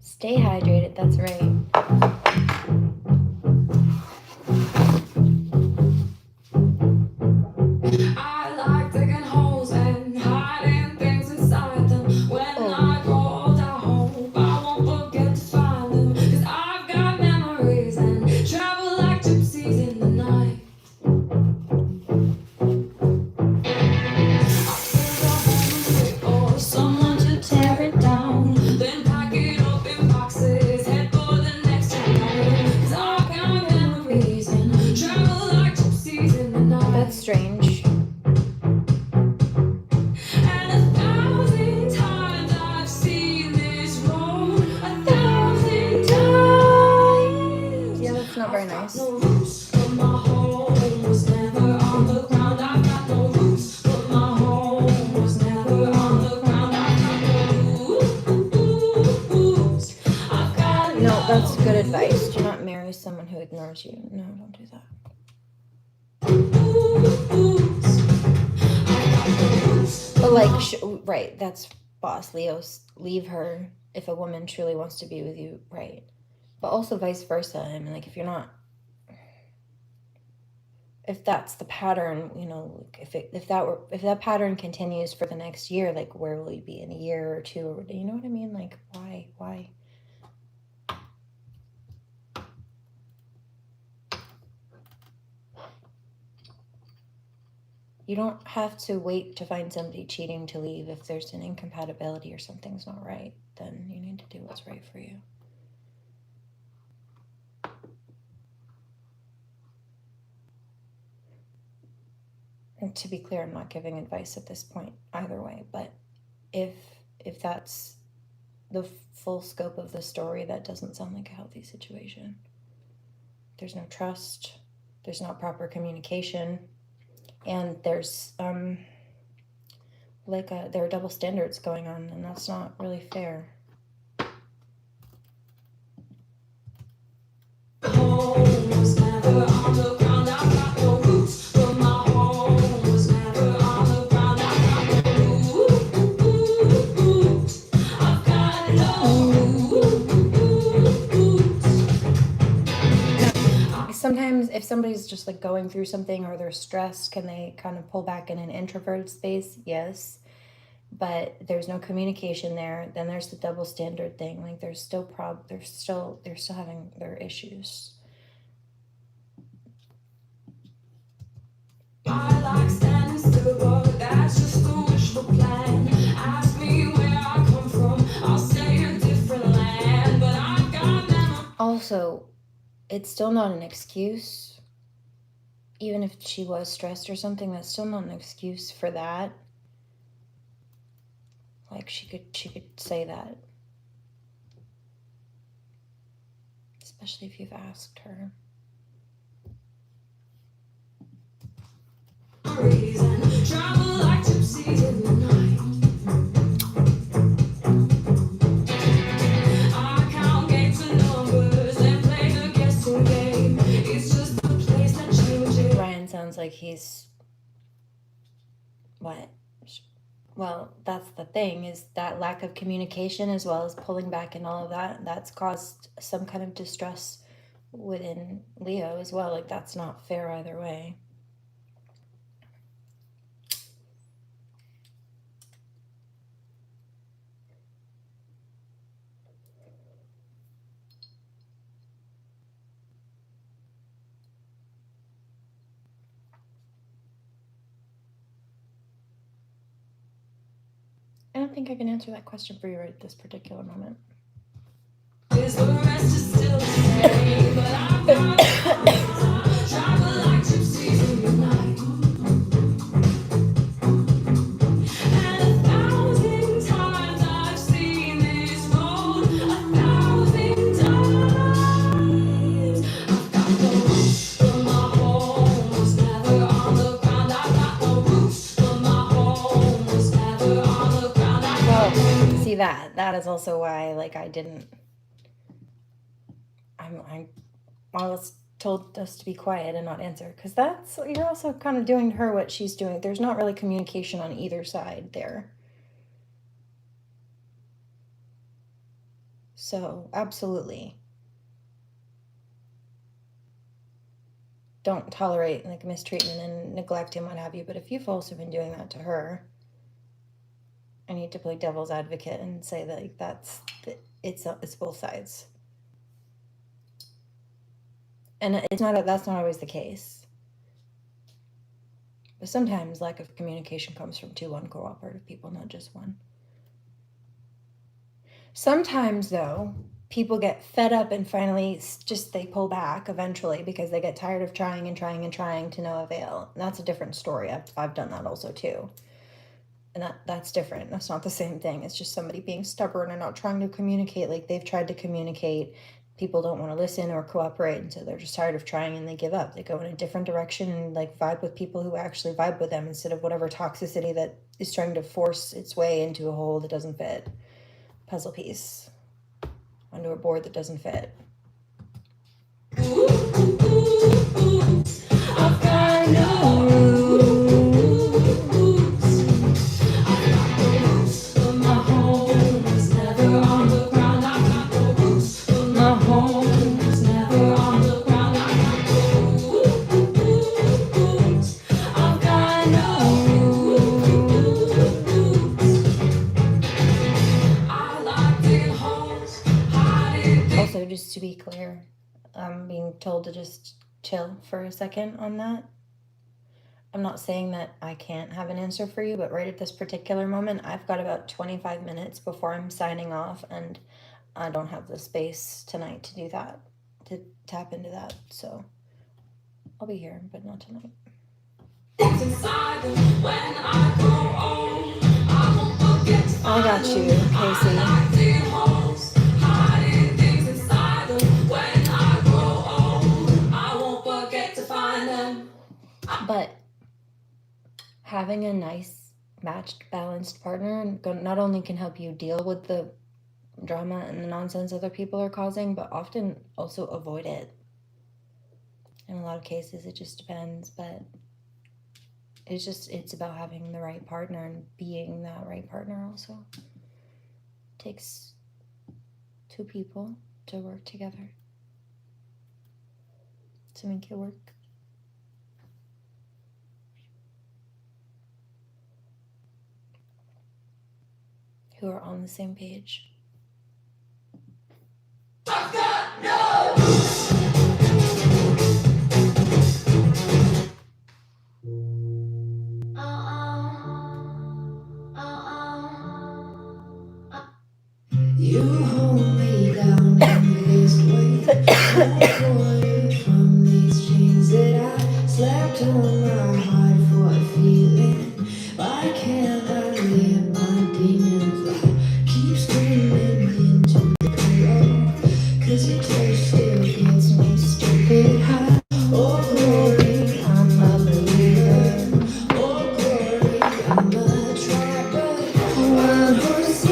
Stay hydrated, that's right. I like digging holes and hiding things inside them. When I grow old, I hope I won't forget to find them. 'Cause I've got memories and travel like gypsies in the night. Or someone to tear it down, then pack it up in boxes, head for the next town. 'Cause I've got memories and travel like gypsies in the night. That's strange. And 1,000 times I've seen this road, 1,000 times. Yeah, that's not very nice. No roots, but my home was never on the ground. I've got no roots, but my home was never on the ground. I've got no roots. That's good advice. Do not marry someone who ignores you. No, don't do that. But like, right, that's boss Leo's. Leave her if a woman truly wants to be with you, right? But also vice versa. I mean, like, if you're not, if that's the pattern, you know, if that pattern continues for the next year, like, where will you be in a year or two? Or, you know what I mean? Like, why? You don't have to wait to find somebody cheating to leave. If there's an incompatibility or something's not right, then you need to do what's right for you. And to be clear, I'm not giving advice at this point either way, but if that's the full scope of the story, that doesn't sound like a healthy situation. There's no trust, there's not proper communication, and there's there are double standards going on, and that's not really fair. Sometimes if somebody's just like going through something or they're stressed, can they kind of pull back in an introverted space? Yes. But there's no communication there. Then there's the double standard thing. Like they're still having their issues. I like standing still, but that's just a wishful plan. Ask me where I come from, I'll say a different land, but I've got them. Also, it's still not an excuse. Even if she was stressed or something, that's still not an excuse for that. Like she could say that. Especially if you've asked her. Travel like gypsies in the night. I count games and numbers and play the guessing game. It's just a place that changes. Ryan sounds like he's what? Well, that's the thing, is that lack of communication as well as pulling back and all of that, that's caused some kind of distress within Leo as well. Like, that's not fair either way. I don't think I can answer that question for you right at this particular moment. See that is also why, like, I was told us to be quiet and not answer, because that's, you're also kind of doing to her what she's doing. There's not really communication on either side there. So absolutely don't tolerate like mistreatment and neglect and what have you. But if you've also been doing that to her, I need to play devil's advocate and say that, like, it's both sides. And that's not always the case. But sometimes lack of communication comes from two uncooperative people, not just one. Sometimes, though, people get fed up and finally they pull back eventually because they get tired of trying and trying and trying to no avail. And that's a different story. I've done that also too. And that's different. That's not the same thing. It's just somebody being stubborn and not trying to communicate. Like, they've tried to communicate. People don't want to listen or cooperate, and so they're just tired of trying and they give up. They go in a different direction and like vibe with people who actually vibe with them instead of whatever toxicity that is trying to force its way into a hole that doesn't fit. Puzzle piece onto a board that doesn't fit. just to be clear, I'm being told to just chill for a second on that. I'm not saying that I can't have an answer for you, but right at this particular moment, I've got about 25 minutes before I'm signing off, and I don't have the space tonight to do that, to tap into that. So I'll be here, but not tonight. I got you, Casey. But having a nice, matched, balanced partner not only can help you deal with the drama and the nonsense other people are causing, but often also avoid it. In a lot of cases, it just depends, but it's about having the right partner and being that right partner also. It takes two people to work together to make it work. Who are on the same page. You hold me down in this way. From these chains that I slapped on my heart for a feeling. Why can't I let my demons I keep screaming into the pillow? Cause your touch still gets me stupid high. Oh glory, I'm a believer. Oh glory, I'm a trapper. Wild horses.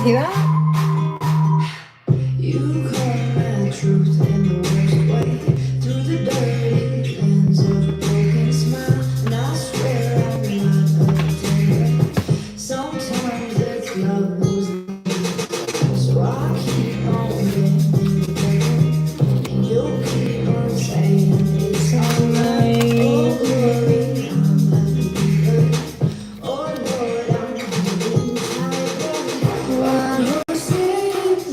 See that? You call my truth in the worst way, through the dirty lens of a broken smile, and I swear I'm not a terror. Sometimes it's love who's so I keep on living, and you'll keep on saying it's alright. Oh glory, I'm a believer. Oh Lord, I'm holding tight. Wild horses.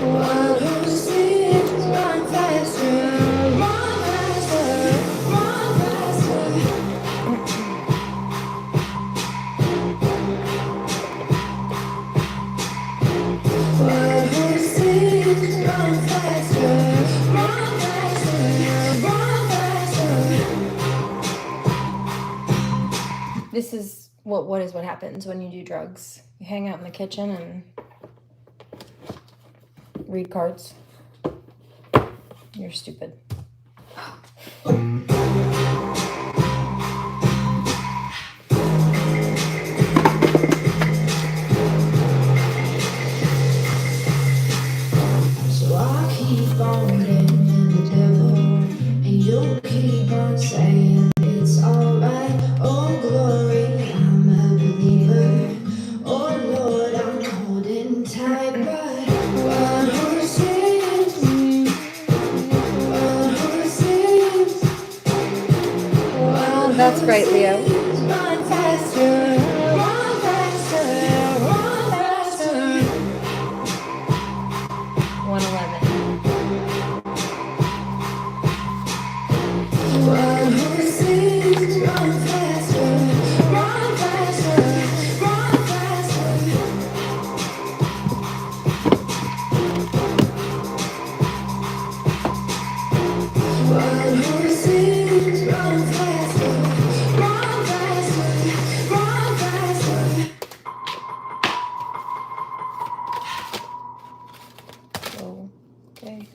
Wild horses, run faster, run faster, run faster. Wild horses, run faster, run faster, run faster. This is what happens when you do drugs. You hang out in the kitchen and read cards. You're stupid. So I keep on blaming the devil, and you'll keep on saying it's alright. Oh glory, I'm a believer. Oh Lord, I'm holding tight, but wild horses, wild horses, wild That's right, Leo. horses, run faster, run faster, run faster. 111. Wild horses, run faster, run faster, run faster. Wild horses, run faster, run faster, run faster. Okay.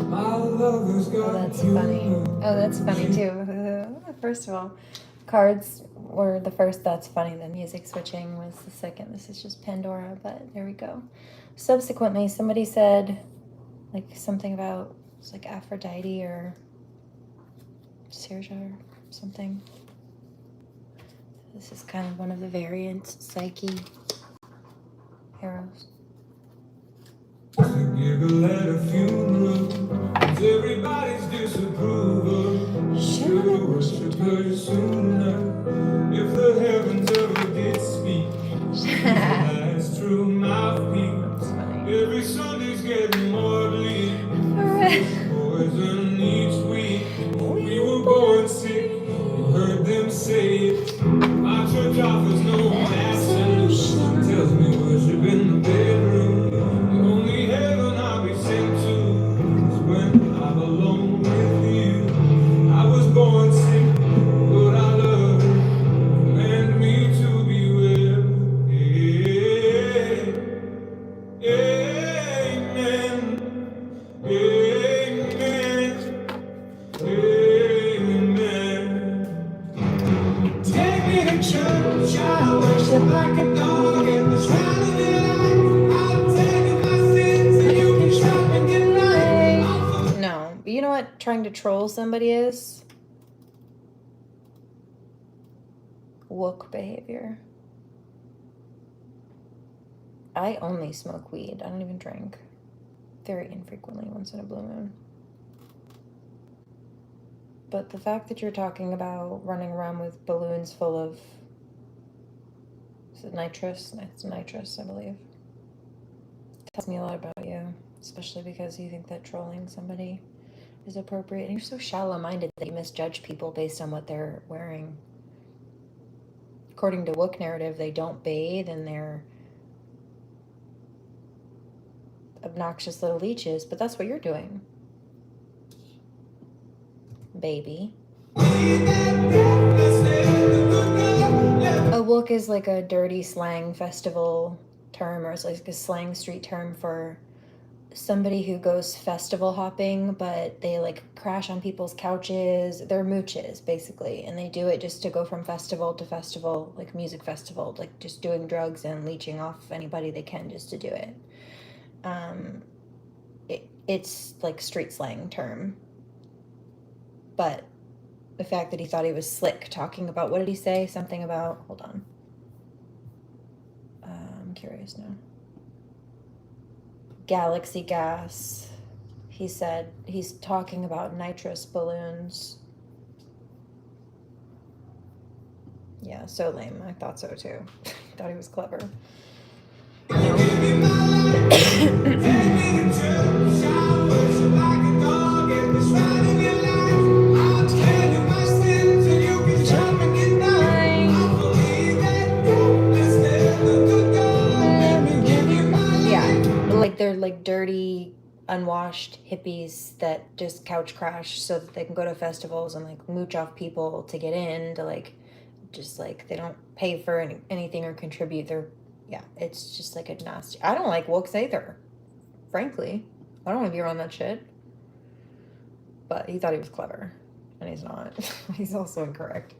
My lover's Oh, that's funny. Oh, that's funny too. First of all, cards or the first That's Funny, the music switching was the second. This is just Pandora, but there we go. Subsequently, somebody said like something about it's like Aphrodite or Sirja or something. This is kind of one of the variants, Psyche, Eros. Giggle at a funeral, everybody's disapproval. Should worship her sooner. If the heavens ever did speak, that's true mouthpiece. Every Sunday's getting more bleak. Poison each week. We were born sick. You heard them say it. My church offers no absolution. Tells me worship in the bedroom. The only heaven I'll be sent to is when I'm alone with you. I was born sick, but I love you. Command me to be well. Amen. Amen. Amen. Take me to church, I'll worship like a dog in the shroud of light. I'll tell you my sins and you can stop and get right. No, but you know what trying to troll somebody is? Woke behavior. I only smoke weed. I don't even drink. Very infrequently, once in a blue moon. But the fact that you're talking about running around with balloons full of, is it nitrous? It's nitrous, I believe. Tells me a lot about you, especially because you think that trolling somebody is appropriate. And you're so shallow-minded that you misjudge people based on what they're wearing. According to Wook narrative, they don't bathe and they're obnoxious little leeches, but that's what you're doing, baby. A Wook is like a dirty slang festival term, or it's like a slang street term for somebody who goes festival hopping, but they like crash on people's couches. They're mooches, basically, and they do it just to go from festival to festival, like music festival, like just doing drugs and leeching off anybody they can just to do it. It's like street slang term. But the fact that he thought he was slick talking about, what did he say? Something about, hold on. I'm curious now. Galaxy gas. He said he's talking about nitrous balloons. Yeah, so lame. I thought so too. Thought he was clever. Like they're like dirty, unwashed hippies that just couch crash so that they can go to festivals and like mooch off people to get in, to like just like they don't pay for anything or contribute. They're, yeah, it's just like a nasty. I don't like Wokes either, frankly. I don't want to be around that shit. But he thought he was clever, and he's not. He's also incorrect.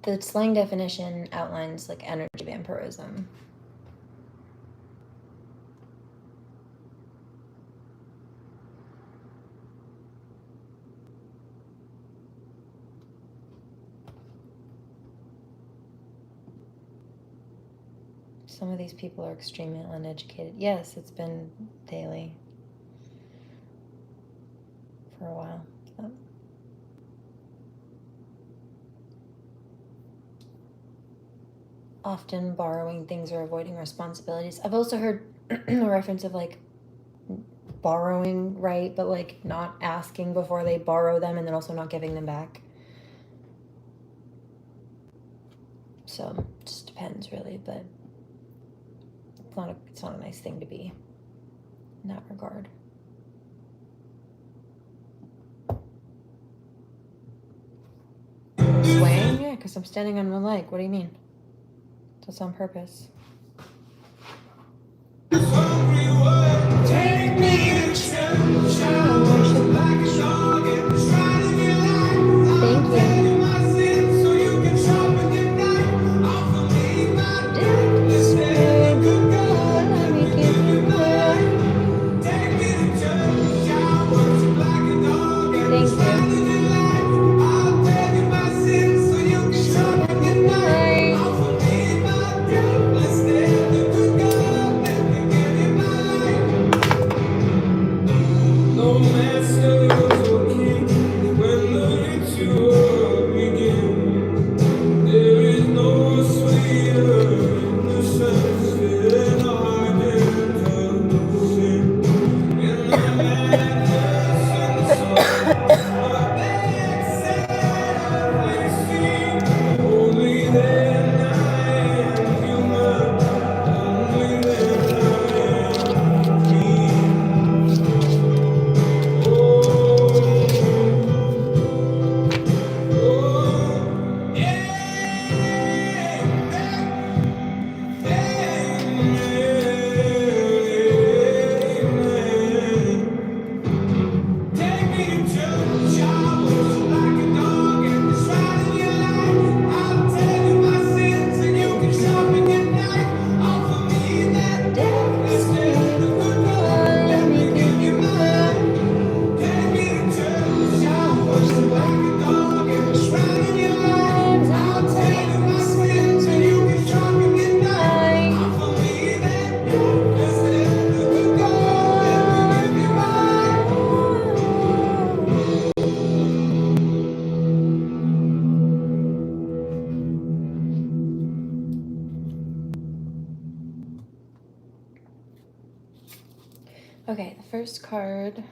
The slang definition outlines like energy vampirism. Some of these people are extremely uneducated. Yes, it's been daily for a while. often borrowing things or avoiding responsibilities. I've also heard a reference of like borrowing, right? But like not asking before they borrow them and then also not giving them back. So it just depends really, but it's not a nice thing to be in that regard. Swaying? Yeah, because I'm standing on one leg. What do you mean? That's on purpose. Take me to church, I worship like a dog and try to get light. Thank you. My sins so you can sharpen your knife. Offer me my death, let's stand good God, let me give you mine. Take me to church, I worship like a dog and try to get light. I'll tell you my sins so you can sharpen your knife. Offer me my death, let's stand good God, let me give you my life. No master or king, when the ritual begins, there is no sweeter in the sunset ardent of sin. In the madness and sorrow of the ecstasy, only then I am human, only then I am free. Okay, the first card,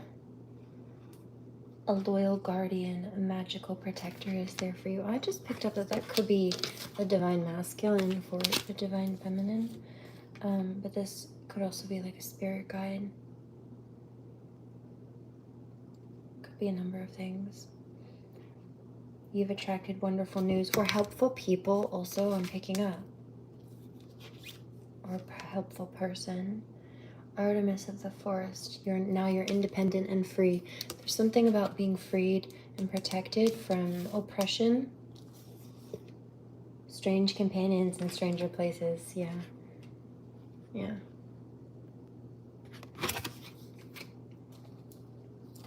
a loyal guardian, a magical protector is there for you. I just picked up that could be the divine masculine for the divine feminine, but this could also be like a spirit guide. Could be a number of things. You've attracted wonderful news or helpful people also, I'm picking up. Or a helpful person. Artemis of the forest, you're independent and free. There's something about being freed and protected from oppression, strange companions in stranger places. Yeah.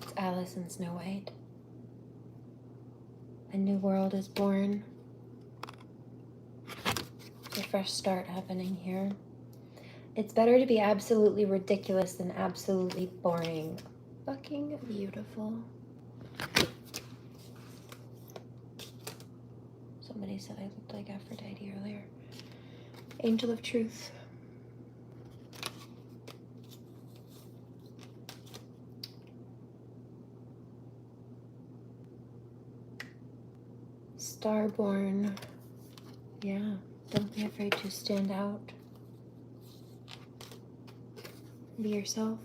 It's Alice and Snow White. A new world is born. There's a fresh start happening here. It's better to be absolutely ridiculous than absolutely boring. Fucking beautiful. Somebody said I looked like Aphrodite earlier. Angel of Truth. Starborn. Yeah, don't be afraid to stand out. Be yourself,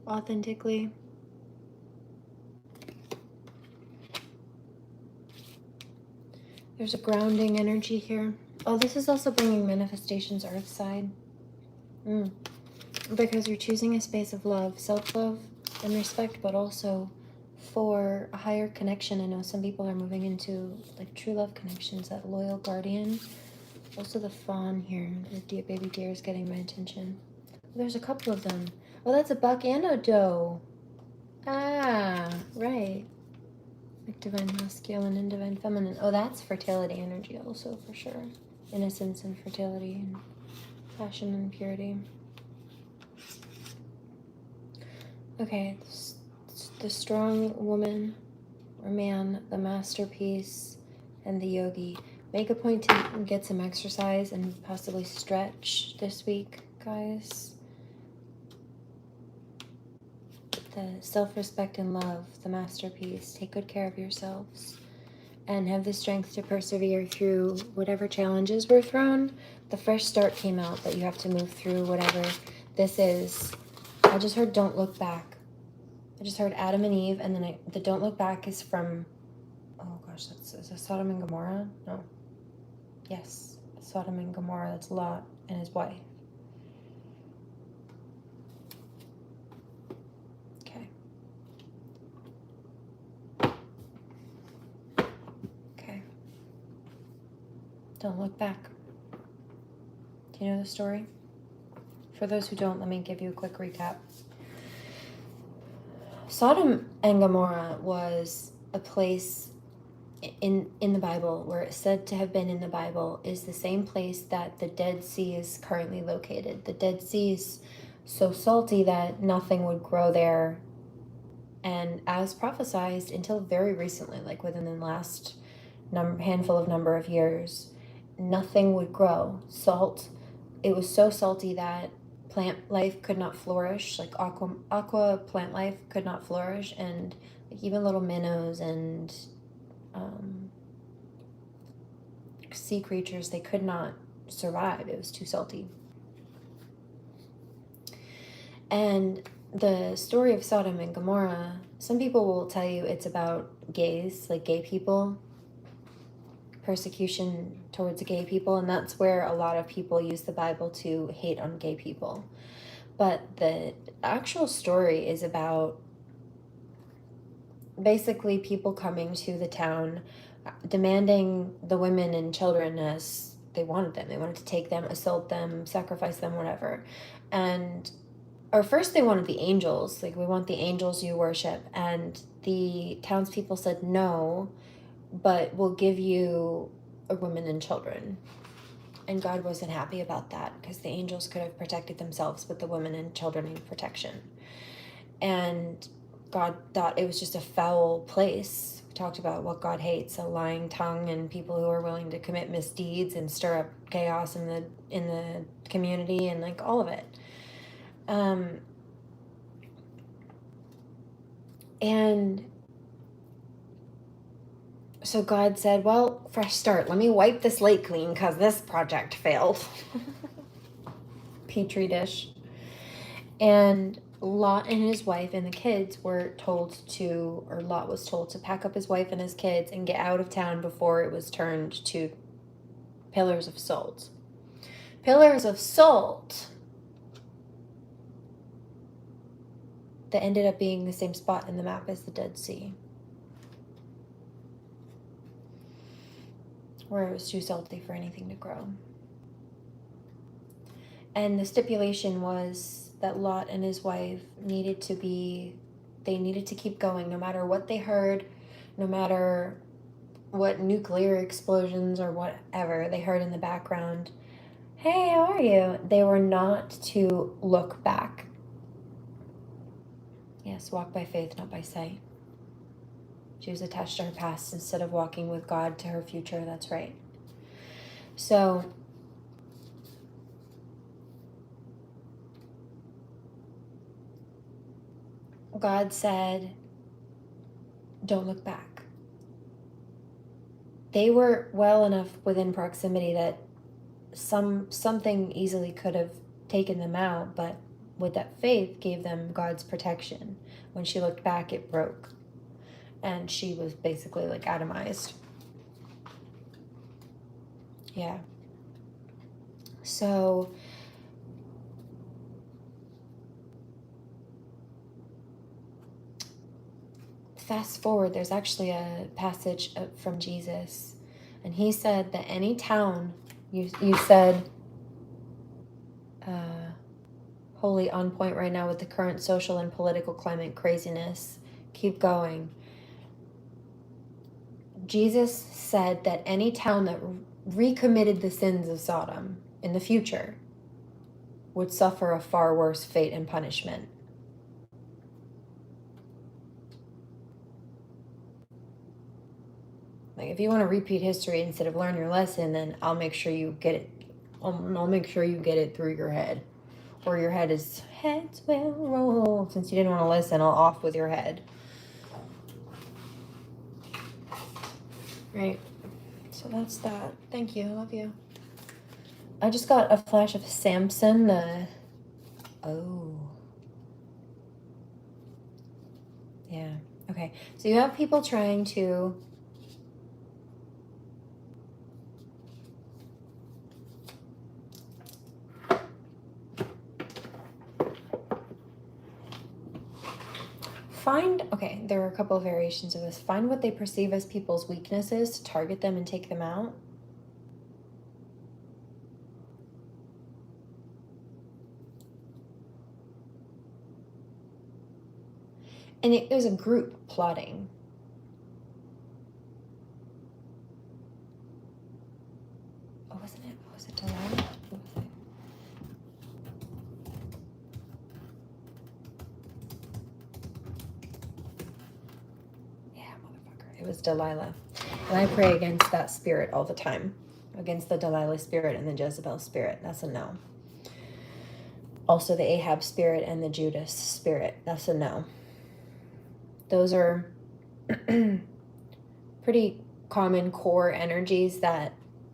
authentically. There's a grounding energy here. Oh, this is also bringing manifestations earth side. Because you're choosing a space of love, self-love and respect, but also for a higher connection. I know some people are moving into like true love connections, that loyal guardian. Also the fawn here, the baby deer is getting my attention. There's a couple of them. Oh, that's a buck and a doe. Ah, right. Like divine masculine and divine feminine. Oh, that's fertility energy also, for sure. Innocence and fertility and passion and purity. Okay, the strong woman or man, the masterpiece, and the yogi. make a point to get some exercise and possibly stretch this week, guys. The self-respect and love, the masterpiece. Take good care of yourselves and have the strength to persevere through whatever challenges were thrown. The fresh start came out, but you have to move through whatever this is. I just heard don't look back. I just heard Adam and Eve, and then the don't look back is from, oh gosh, is it Sodom and Gomorrah? No. Yes, Sodom and Gomorrah. That's Lot and his wife. Okay. Okay. Don't look back. Do you know the story? For those who don't, let me give you a quick recap. Sodom and Gomorrah was a place in the Bible, where it's said to have been in the Bible, is the same place that the Dead Sea is currently located. The Dead Sea is so salty that nothing would grow there. And as prophesied until very recently, like within the last handful of years, nothing would grow. Salt, it was so salty that plant life could not flourish, like aqua plant life could not flourish, and like even little minnows and sea creatures, they could not survive. It was too salty. And the story of Sodom and Gomorrah, some people will tell you it's about gays, like gay people, persecution towards gay people, and that's where a lot of people use the Bible to hate on gay people. But the actual story is about basically people coming to the town, demanding the women and children as they wanted them. They wanted to take them, assault them, sacrifice them, whatever. Or first they wanted the angels, like, we want the angels you worship. And the townspeople said, no, but we'll give you a women and children. And God wasn't happy about that, because the angels could have protected themselves, but the women and children need protection. And God thought it was just a foul place. We talked about what God hates: a lying tongue and people who are willing to commit misdeeds and stir up chaos in the community, and like all of it. And so God said, well, fresh start. Let me wipe the slate clean because this project failed. Petri dish. And Lot and his wife and the kids were told to, or Lot was told to pack up his wife and his kids and get out of town before it was turned to pillars of salt. Pillars of salt that ended up being the same spot in the map as the Dead Sea, where it was too salty for anything to grow. And the stipulation was that Lot and his wife needed to keep going no matter what they heard, no matter what nuclear explosions or whatever they heard in the background. Hey, how are you? They were not to look back. Yes, walk by faith, not by sight. She was attached to her past instead of walking with God to her future. That's right. So God said, don't look back. They were well enough within proximity that something easily could have taken them out, but with that faith gave them God's protection. When she looked back, it broke. And she was basically like atomized. Yeah. So fast forward, there's actually a passage from Jesus, and he said that any town, you said, wholly on point right now with the current social and political climate craziness. Keep going. Jesus said that any town that recommitted the sins of Sodom in the future would suffer a far worse fate and punishment. Like, if you want to repeat history instead of learn your lesson, then I'll make sure you get it. I'll make sure you get it through your head. Or your head is, heads will roll. Since you didn't want to listen, I'll off with your head. Right. So that's that. Thank you. I love you. I just got a flash of Samson. Oh. Yeah. Okay. So you have people trying to okay, there are a couple of variations of this. Find what they perceive as people's weaknesses, target them and take them out. And it was a group plotting. Oh, wasn't it? Was it Delilah? What was it? Yeah, motherfucker. It was Delilah. And I pray against that spirit all the time. Against the Delilah spirit and the Jezebel spirit. That's a no. Also the Ahab spirit and the Judas spirit. That's a no. Those are pretty common core energies that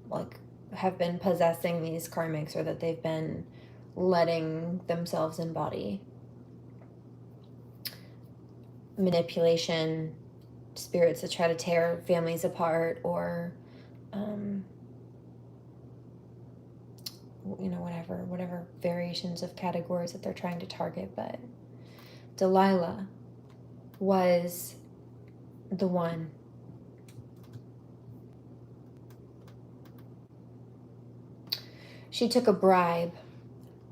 like have been possessing these karmics, or that they've been letting themselves embody. Manipulation, spirits that try to tear families apart, or whatever variations of categories that they're trying to target. But Delilah was the one. She took a bribe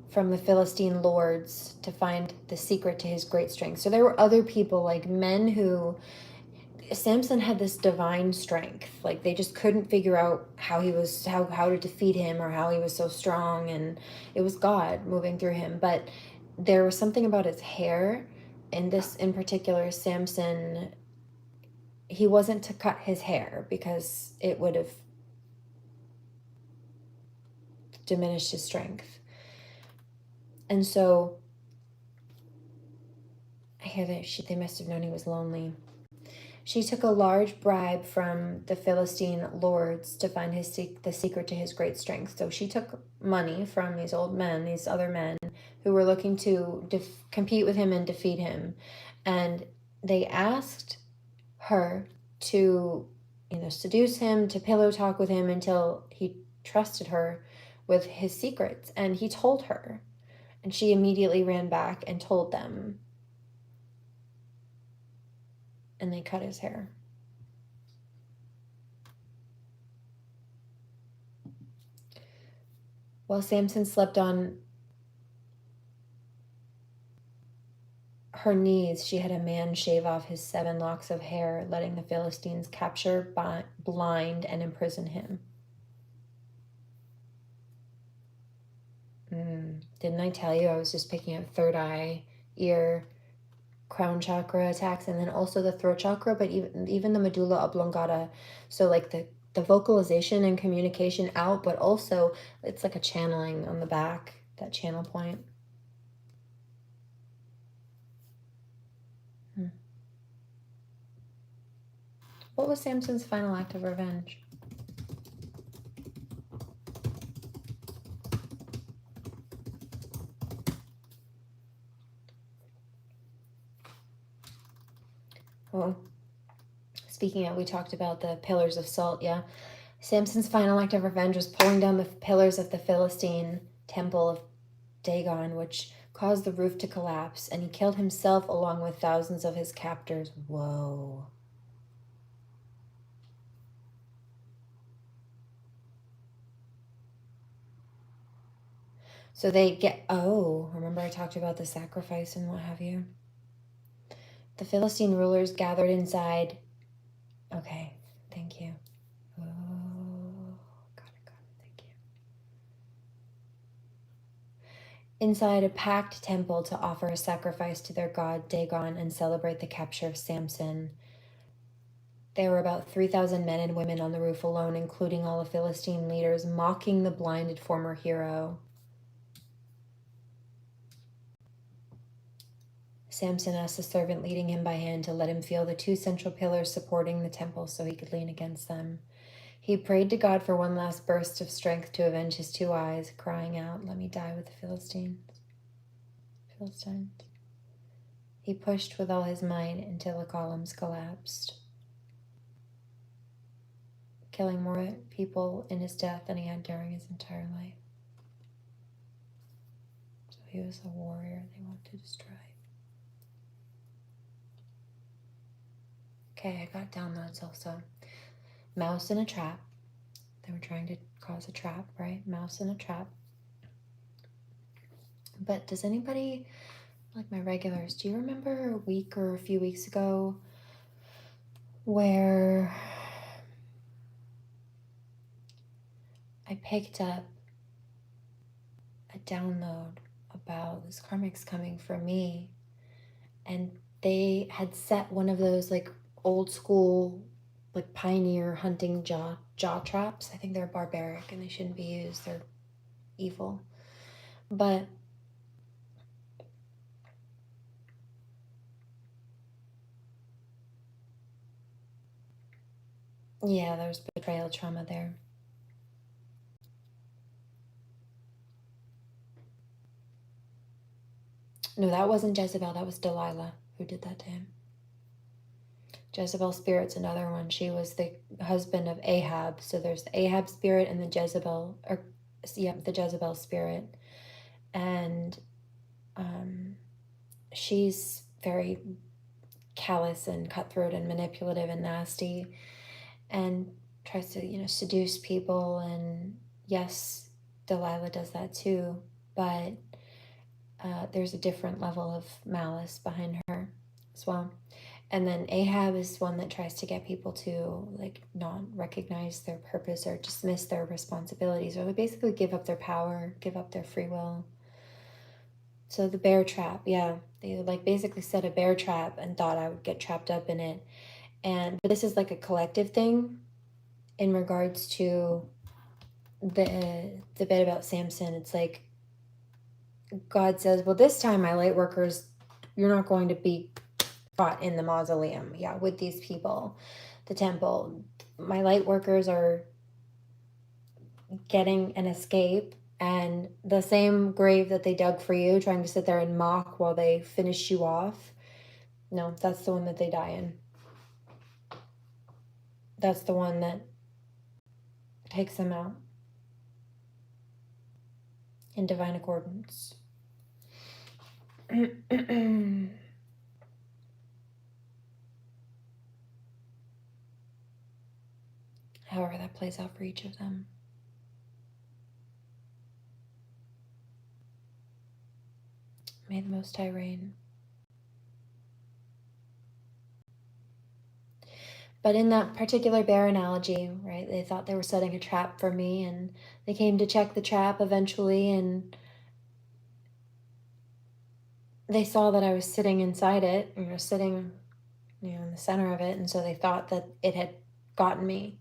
from the Philistine lords to find the secret to his great strength. So there were other people, like men who, Samson had this divine strength. Like they just couldn't figure out how to defeat him, or how he was so strong, and it was God moving through him. But there was something about his hair. In this in particular, Samson, he wasn't to cut his hair because it would have diminished his strength. And so I hear that they must have known he was lonely. She took a large bribe from the Philistine lords to find the secret to his great strength. So she took money from these old men, these other men who were looking to compete with him and defeat him. And they asked her to, seduce him, to pillow talk with him until he trusted her with his secrets. And he told her. And she immediately ran back and told them. And they cut his hair. While Samson slept on her knees, she had a man shave off his 7 locks of hair, letting the Philistines capture, blind, and imprison him. Didn't I tell you I was just picking up third eye, ear, crown chakra attacks, and then also the throat chakra, but even the medulla oblongata. So like the vocalization and communication out, but also it's like a channeling on the back, that channel point. What was Samson's final act of revenge? Well, speaking of, we talked about the pillars of salt, yeah. Samson's final act of revenge was pulling down the pillars of the Philistine temple of Dagon, which caused the roof to collapse, and he killed himself along with thousands of his captors. Whoa. So they remember I talked about the sacrifice and what have you? The Philistine rulers gathered inside. Okay, thank you. Oh, got it, thank you. Inside a packed temple to offer a sacrifice to their god Dagon and celebrate the capture of Samson. There were about 3,000 men and women on the roof alone, including all the Philistine leaders, mocking the blinded former hero. Samson asked the servant leading him by hand to let him feel the two central pillars supporting the temple so he could lean against them. He prayed to God for one last burst of strength to avenge his two eyes, crying out, "Let me die with the Philistines." He pushed with all his might until the columns collapsed, killing more people in his death than he had during his entire life. So he was a warrior they wanted to destroy. Okay, I got downloads also. Mouse in a trap. They were trying to cause a trap, right? Mouse in a trap. But does anybody, like my regulars, do you remember a week or a few weeks ago where I picked up a download about this karmic's coming for me, and they had set one of those like old school like pioneer hunting jaw traps. I think they're barbaric and they shouldn't be used. They're evil. But yeah, there's betrayal trauma there. No, that wasn't Jezebel. That was Delilah who did that to him. Jezebel spirit's another one. She was the husband of Ahab. So there's the Ahab spirit and the Jezebel, the Jezebel spirit. And she's very callous and cutthroat and manipulative and nasty, and tries to, seduce people. And yes, Delilah does that too, but there's a different level of malice behind her as well. And then Ahab is one that tries to get people to like not recognize their purpose or dismiss their responsibilities, or they basically give up their power, give up their free will. So the bear trap, yeah, they like basically set a bear trap and thought I would get trapped up in it. But this is like a collective thing in regards to the bit about Samson. It's like God says, well, this time my light workers, you're not going to be caught in the mausoleum, with these people, the temple. My light workers are getting an escape, and the same grave that they dug for you, trying to sit there and mock while they finish you off, no, that's the one that they die in. That's the one that takes them out in divine accordance. However that plays out for each of them. May the Most High reign. But in that particular bear analogy, right, they thought they were setting a trap for me, and they came to check the trap eventually, and they saw that I was sitting inside it, sitting, in the center of it, and so they thought that it had gotten me.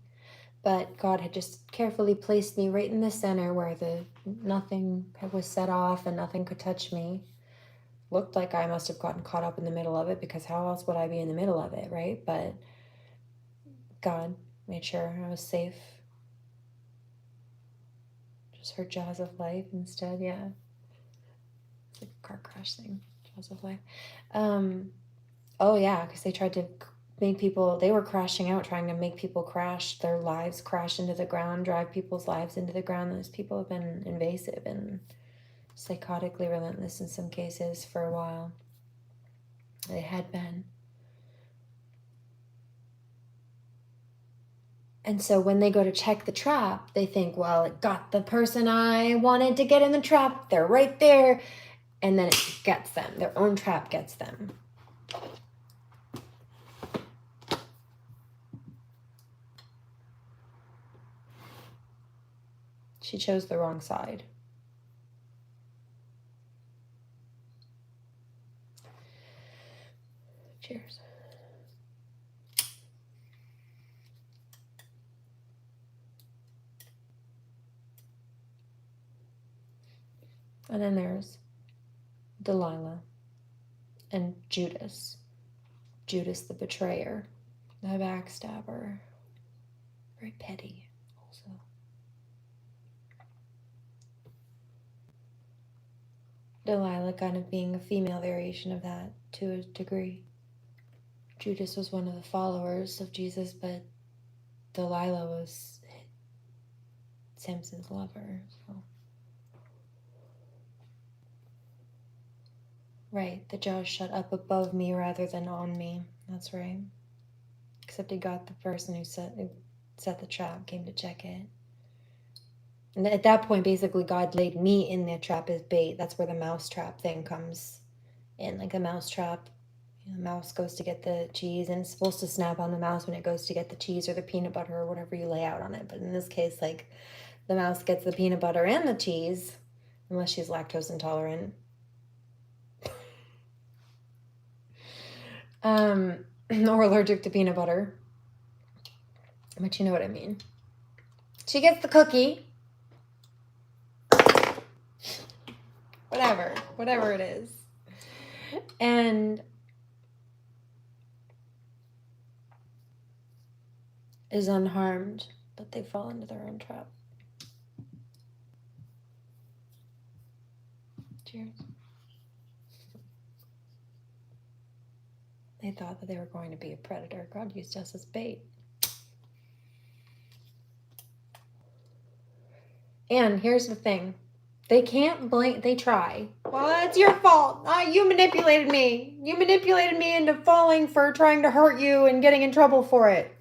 But God had just carefully placed me right in the center where nothing was set off and nothing could touch me. Looked like I must have gotten caught up in the middle of it, because how else would I be in the middle of it, right? But God made sure I was safe. Just heard Jaws of Life instead, yeah. It's like a car crash thing, Jaws of Life. Oh yeah, because they tried to make people, they were crashing out, trying to make people crash, their lives crash into the ground, drive people's lives into the ground. Those people have been invasive and psychotically relentless in some cases for a while. They had been. And so when they go to check the trap, they think, well, it got the person I wanted to get in the trap. They're right there. And then it gets them. Their own trap gets them. She chose the wrong side. Cheers. And then there's Delilah and Judas. Judas the betrayer, the backstabber. Very petty also. Delilah kind of being a female variation of that to a degree. Judas was one of the followers of Jesus, but Delilah was Samson's lover. So. Right, the jaws shut up above me rather than on me. That's right. Except he got the person who set the trap, came to check it. And at that point, basically, God laid me in the trap as bait. That's where the mouse trap thing comes in. Like a mouse trap, the mouse goes to get the cheese, and it's supposed to snap on the mouse when it goes to get the cheese or the peanut butter or whatever you lay out on it. But in this case, like, the mouse gets the peanut butter and the cheese, unless she's lactose intolerant. Or allergic to peanut butter. But you know what I mean. She gets the cookie. Whatever it is. And is unharmed, but they fall into their own trap. Cheers. They thought that they were going to be a predator. God used us as bait. And here's the thing. They can't blame, they try. Well, it's your fault. You manipulated me. You manipulated me into falling for trying to hurt you and getting in trouble for it.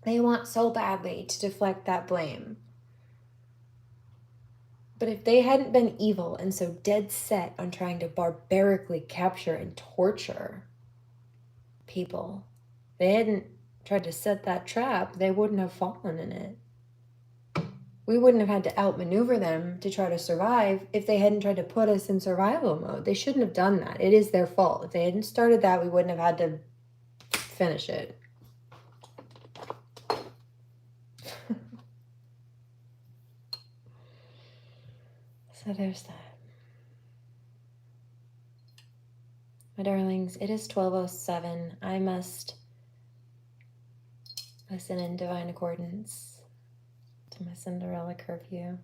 They want so badly to deflect that blame. But if they hadn't been evil and so dead set on trying to barbarically capture and torture people, they hadn't tried to set that trap, they wouldn't have fallen in it. We wouldn't have had to outmaneuver them to try to survive if they hadn't tried to put us in survival mode. They shouldn't have done that. It is their fault. If they hadn't started that, we wouldn't have had to finish it. So there's that. My darlings, it is 12:07. I must listen in divine accordance to my Cinderella curfew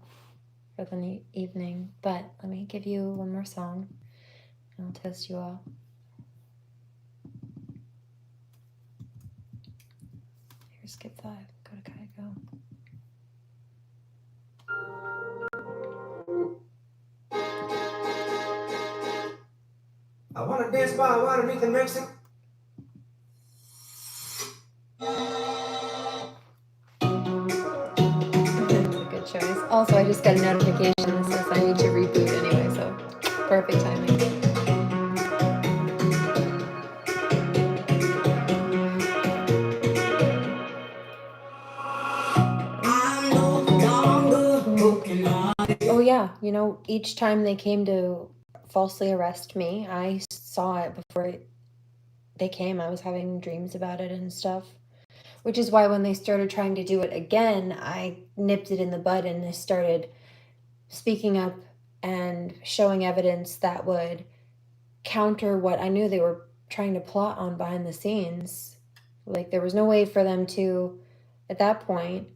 for the evening. But let me give you one more song, and I'll toast you all. Here's skip 5. Go to Kaiko. I wanna dance by water beneath the Mexico. That's a good choice. Also, I just got a notification that says I need to reboot anyway, so perfect timing. Oh yeah, you know, each time they came to falsely arrest me, I saw it before they came. I was having dreams about it and stuff. Which is why when they started trying to do it again, I nipped it in the bud and I started speaking up and showing evidence that would counter what I knew they were trying to plot on behind the scenes. Like, there was no way for them to, at that point,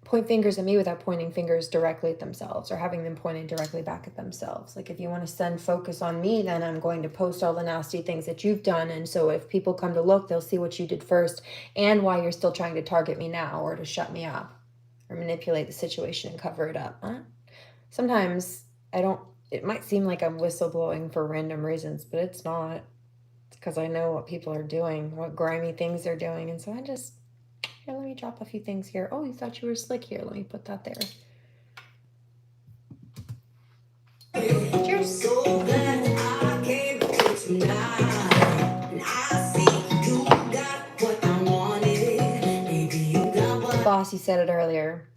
point fingers at me without pointing fingers directly at themselves or having them pointed directly back at themselves. Like, if you want to send focus on me, then I'm going to post all the nasty things that you've done. And so if people come to look, they'll see what you did first and why you're still trying to target me now or to shut me up or manipulate the situation and cover it up. Sometimes it might seem like I'm whistleblowing for random reasons, but it's not. It's because I know what people are doing, what grimy things they're doing. And so I just... Here, let me drop a few things here. Oh, you thought you were slick here. Let me put that there. Cheers. So glad I came tonight. I see you got what I wanted. Maybe you got what... Boss, you said it earlier.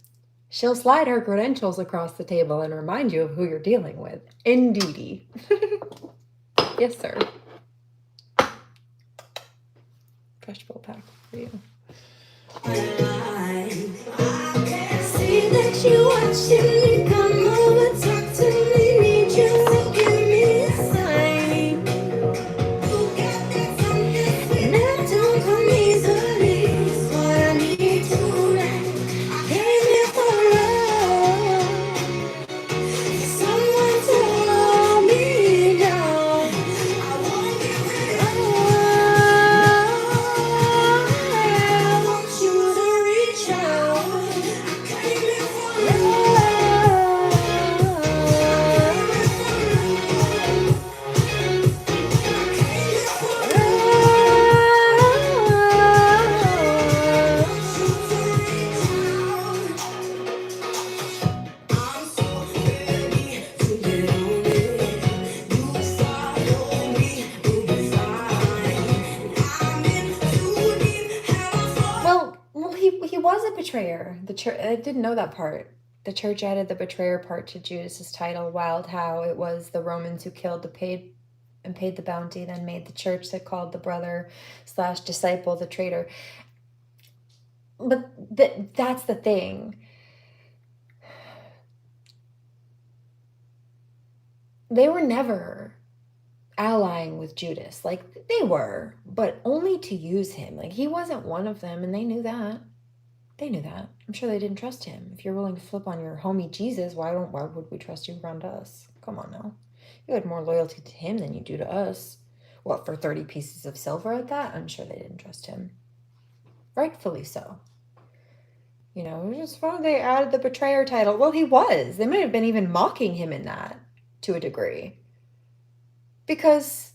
She'll slide her credentials across the table and remind you of who you're dealing with. Indeedy. Yes, sir. Fresh bowl pack for you. I can see that you watching me come over betrayer. The church, I didn't know that part. The church added the betrayer part to Judas's title. Wild how it was the Romans who killed the paid the bounty, then made the church that called the brother / disciple the traitor. But that's the thing. They were never allying with Judas. Like, they were, but only to use him. Like, he wasn't one of them, and they knew that. They knew that. I'm sure they didn't trust him. If you're willing to flip on your homie Jesus, why would we trust you around us? Come on now. You had more loyalty to him than you do to us. What, for 30 pieces of silver at that? I'm sure they didn't trust him. Rightfully so. You know, it was just fun. They added the betrayer title. Well, he was. They might have been even mocking him in that to a degree. Because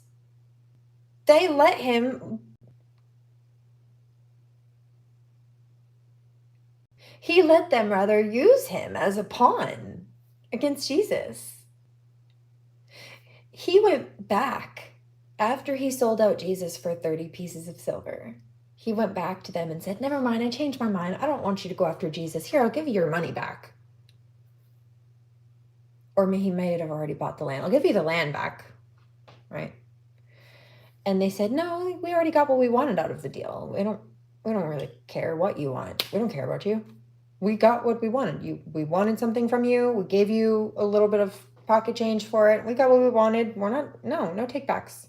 they let him... He let them rather use him as a pawn against Jesus. He went back after he sold out Jesus for 30 pieces of silver. He went back to them and said, never mind, I changed my mind. I don't want you to go after Jesus. Here, I'll give you your money back. Or he may have already bought the land. I'll give you the land back, right? And they said, no, we already got what we wanted out of the deal. We don't really care what you want. We don't care about you. We got what we wanted. We wanted something from you. We gave you a little bit of pocket change for it. We got what we wanted. No takebacks.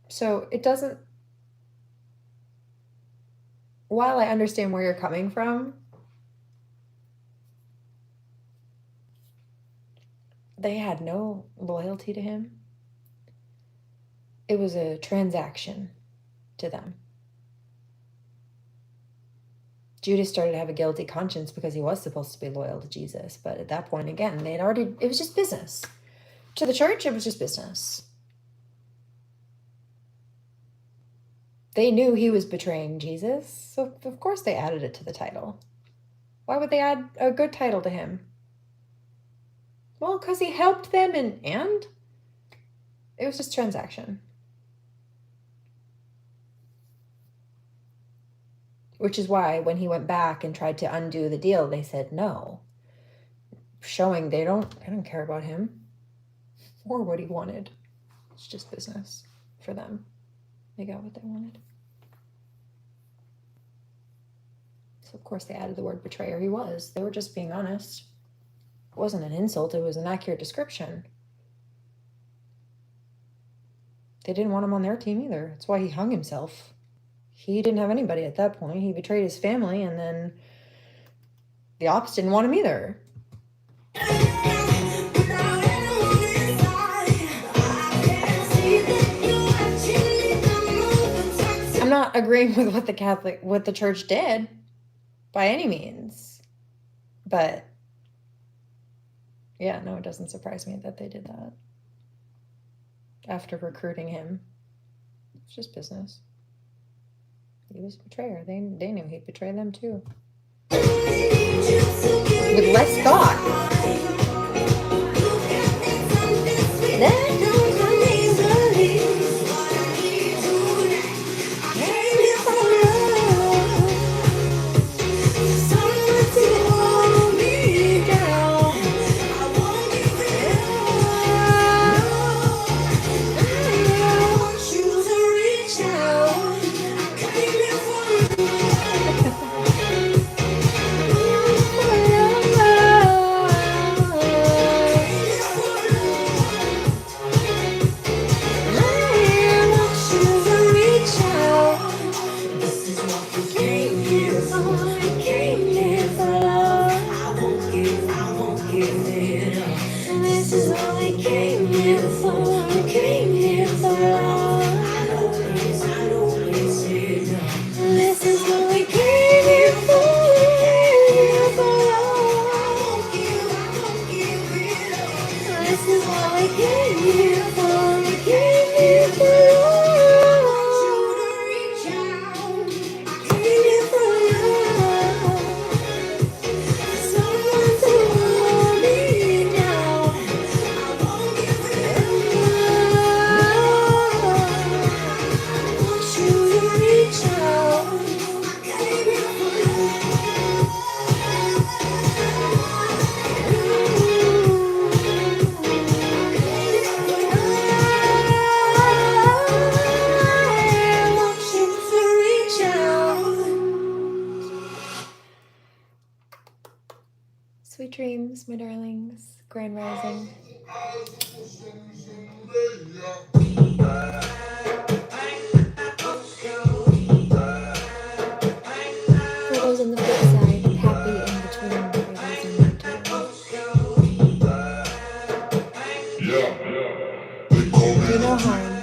So it doesn't, while I understand where you're coming from, they had no loyalty to him. It was a transaction to them. Judas started to have a guilty conscience because he was supposed to be loyal to Jesus. But at that point, again, it was just business. To the church, it was just business. They knew he was betraying Jesus, so of course they added it to the title. Why would they add a good title to him? Well, because he helped them and it was just transaction. Which is why when he went back and tried to undo the deal, they said no. Showing they don't care about him or what he wanted. It's just business for them. They got what they wanted. So of course they added the word betrayer. He was. They were just being honest. It wasn't an insult. It was an accurate description. They didn't want him on their team either. That's why he hung himself. He didn't have anybody at that point. He betrayed his family, and then the ops didn't want him either. I'm not agreeing with what the church did by any means. But yeah, no, it doesn't surprise me that they did that. After recruiting him. It's just business. He was a betrayer. They knew he'd betray them too. With less thought. darlings, my darlings. Grand Rising. For those on the flip side, happy in between babies and winter. Do you know harm?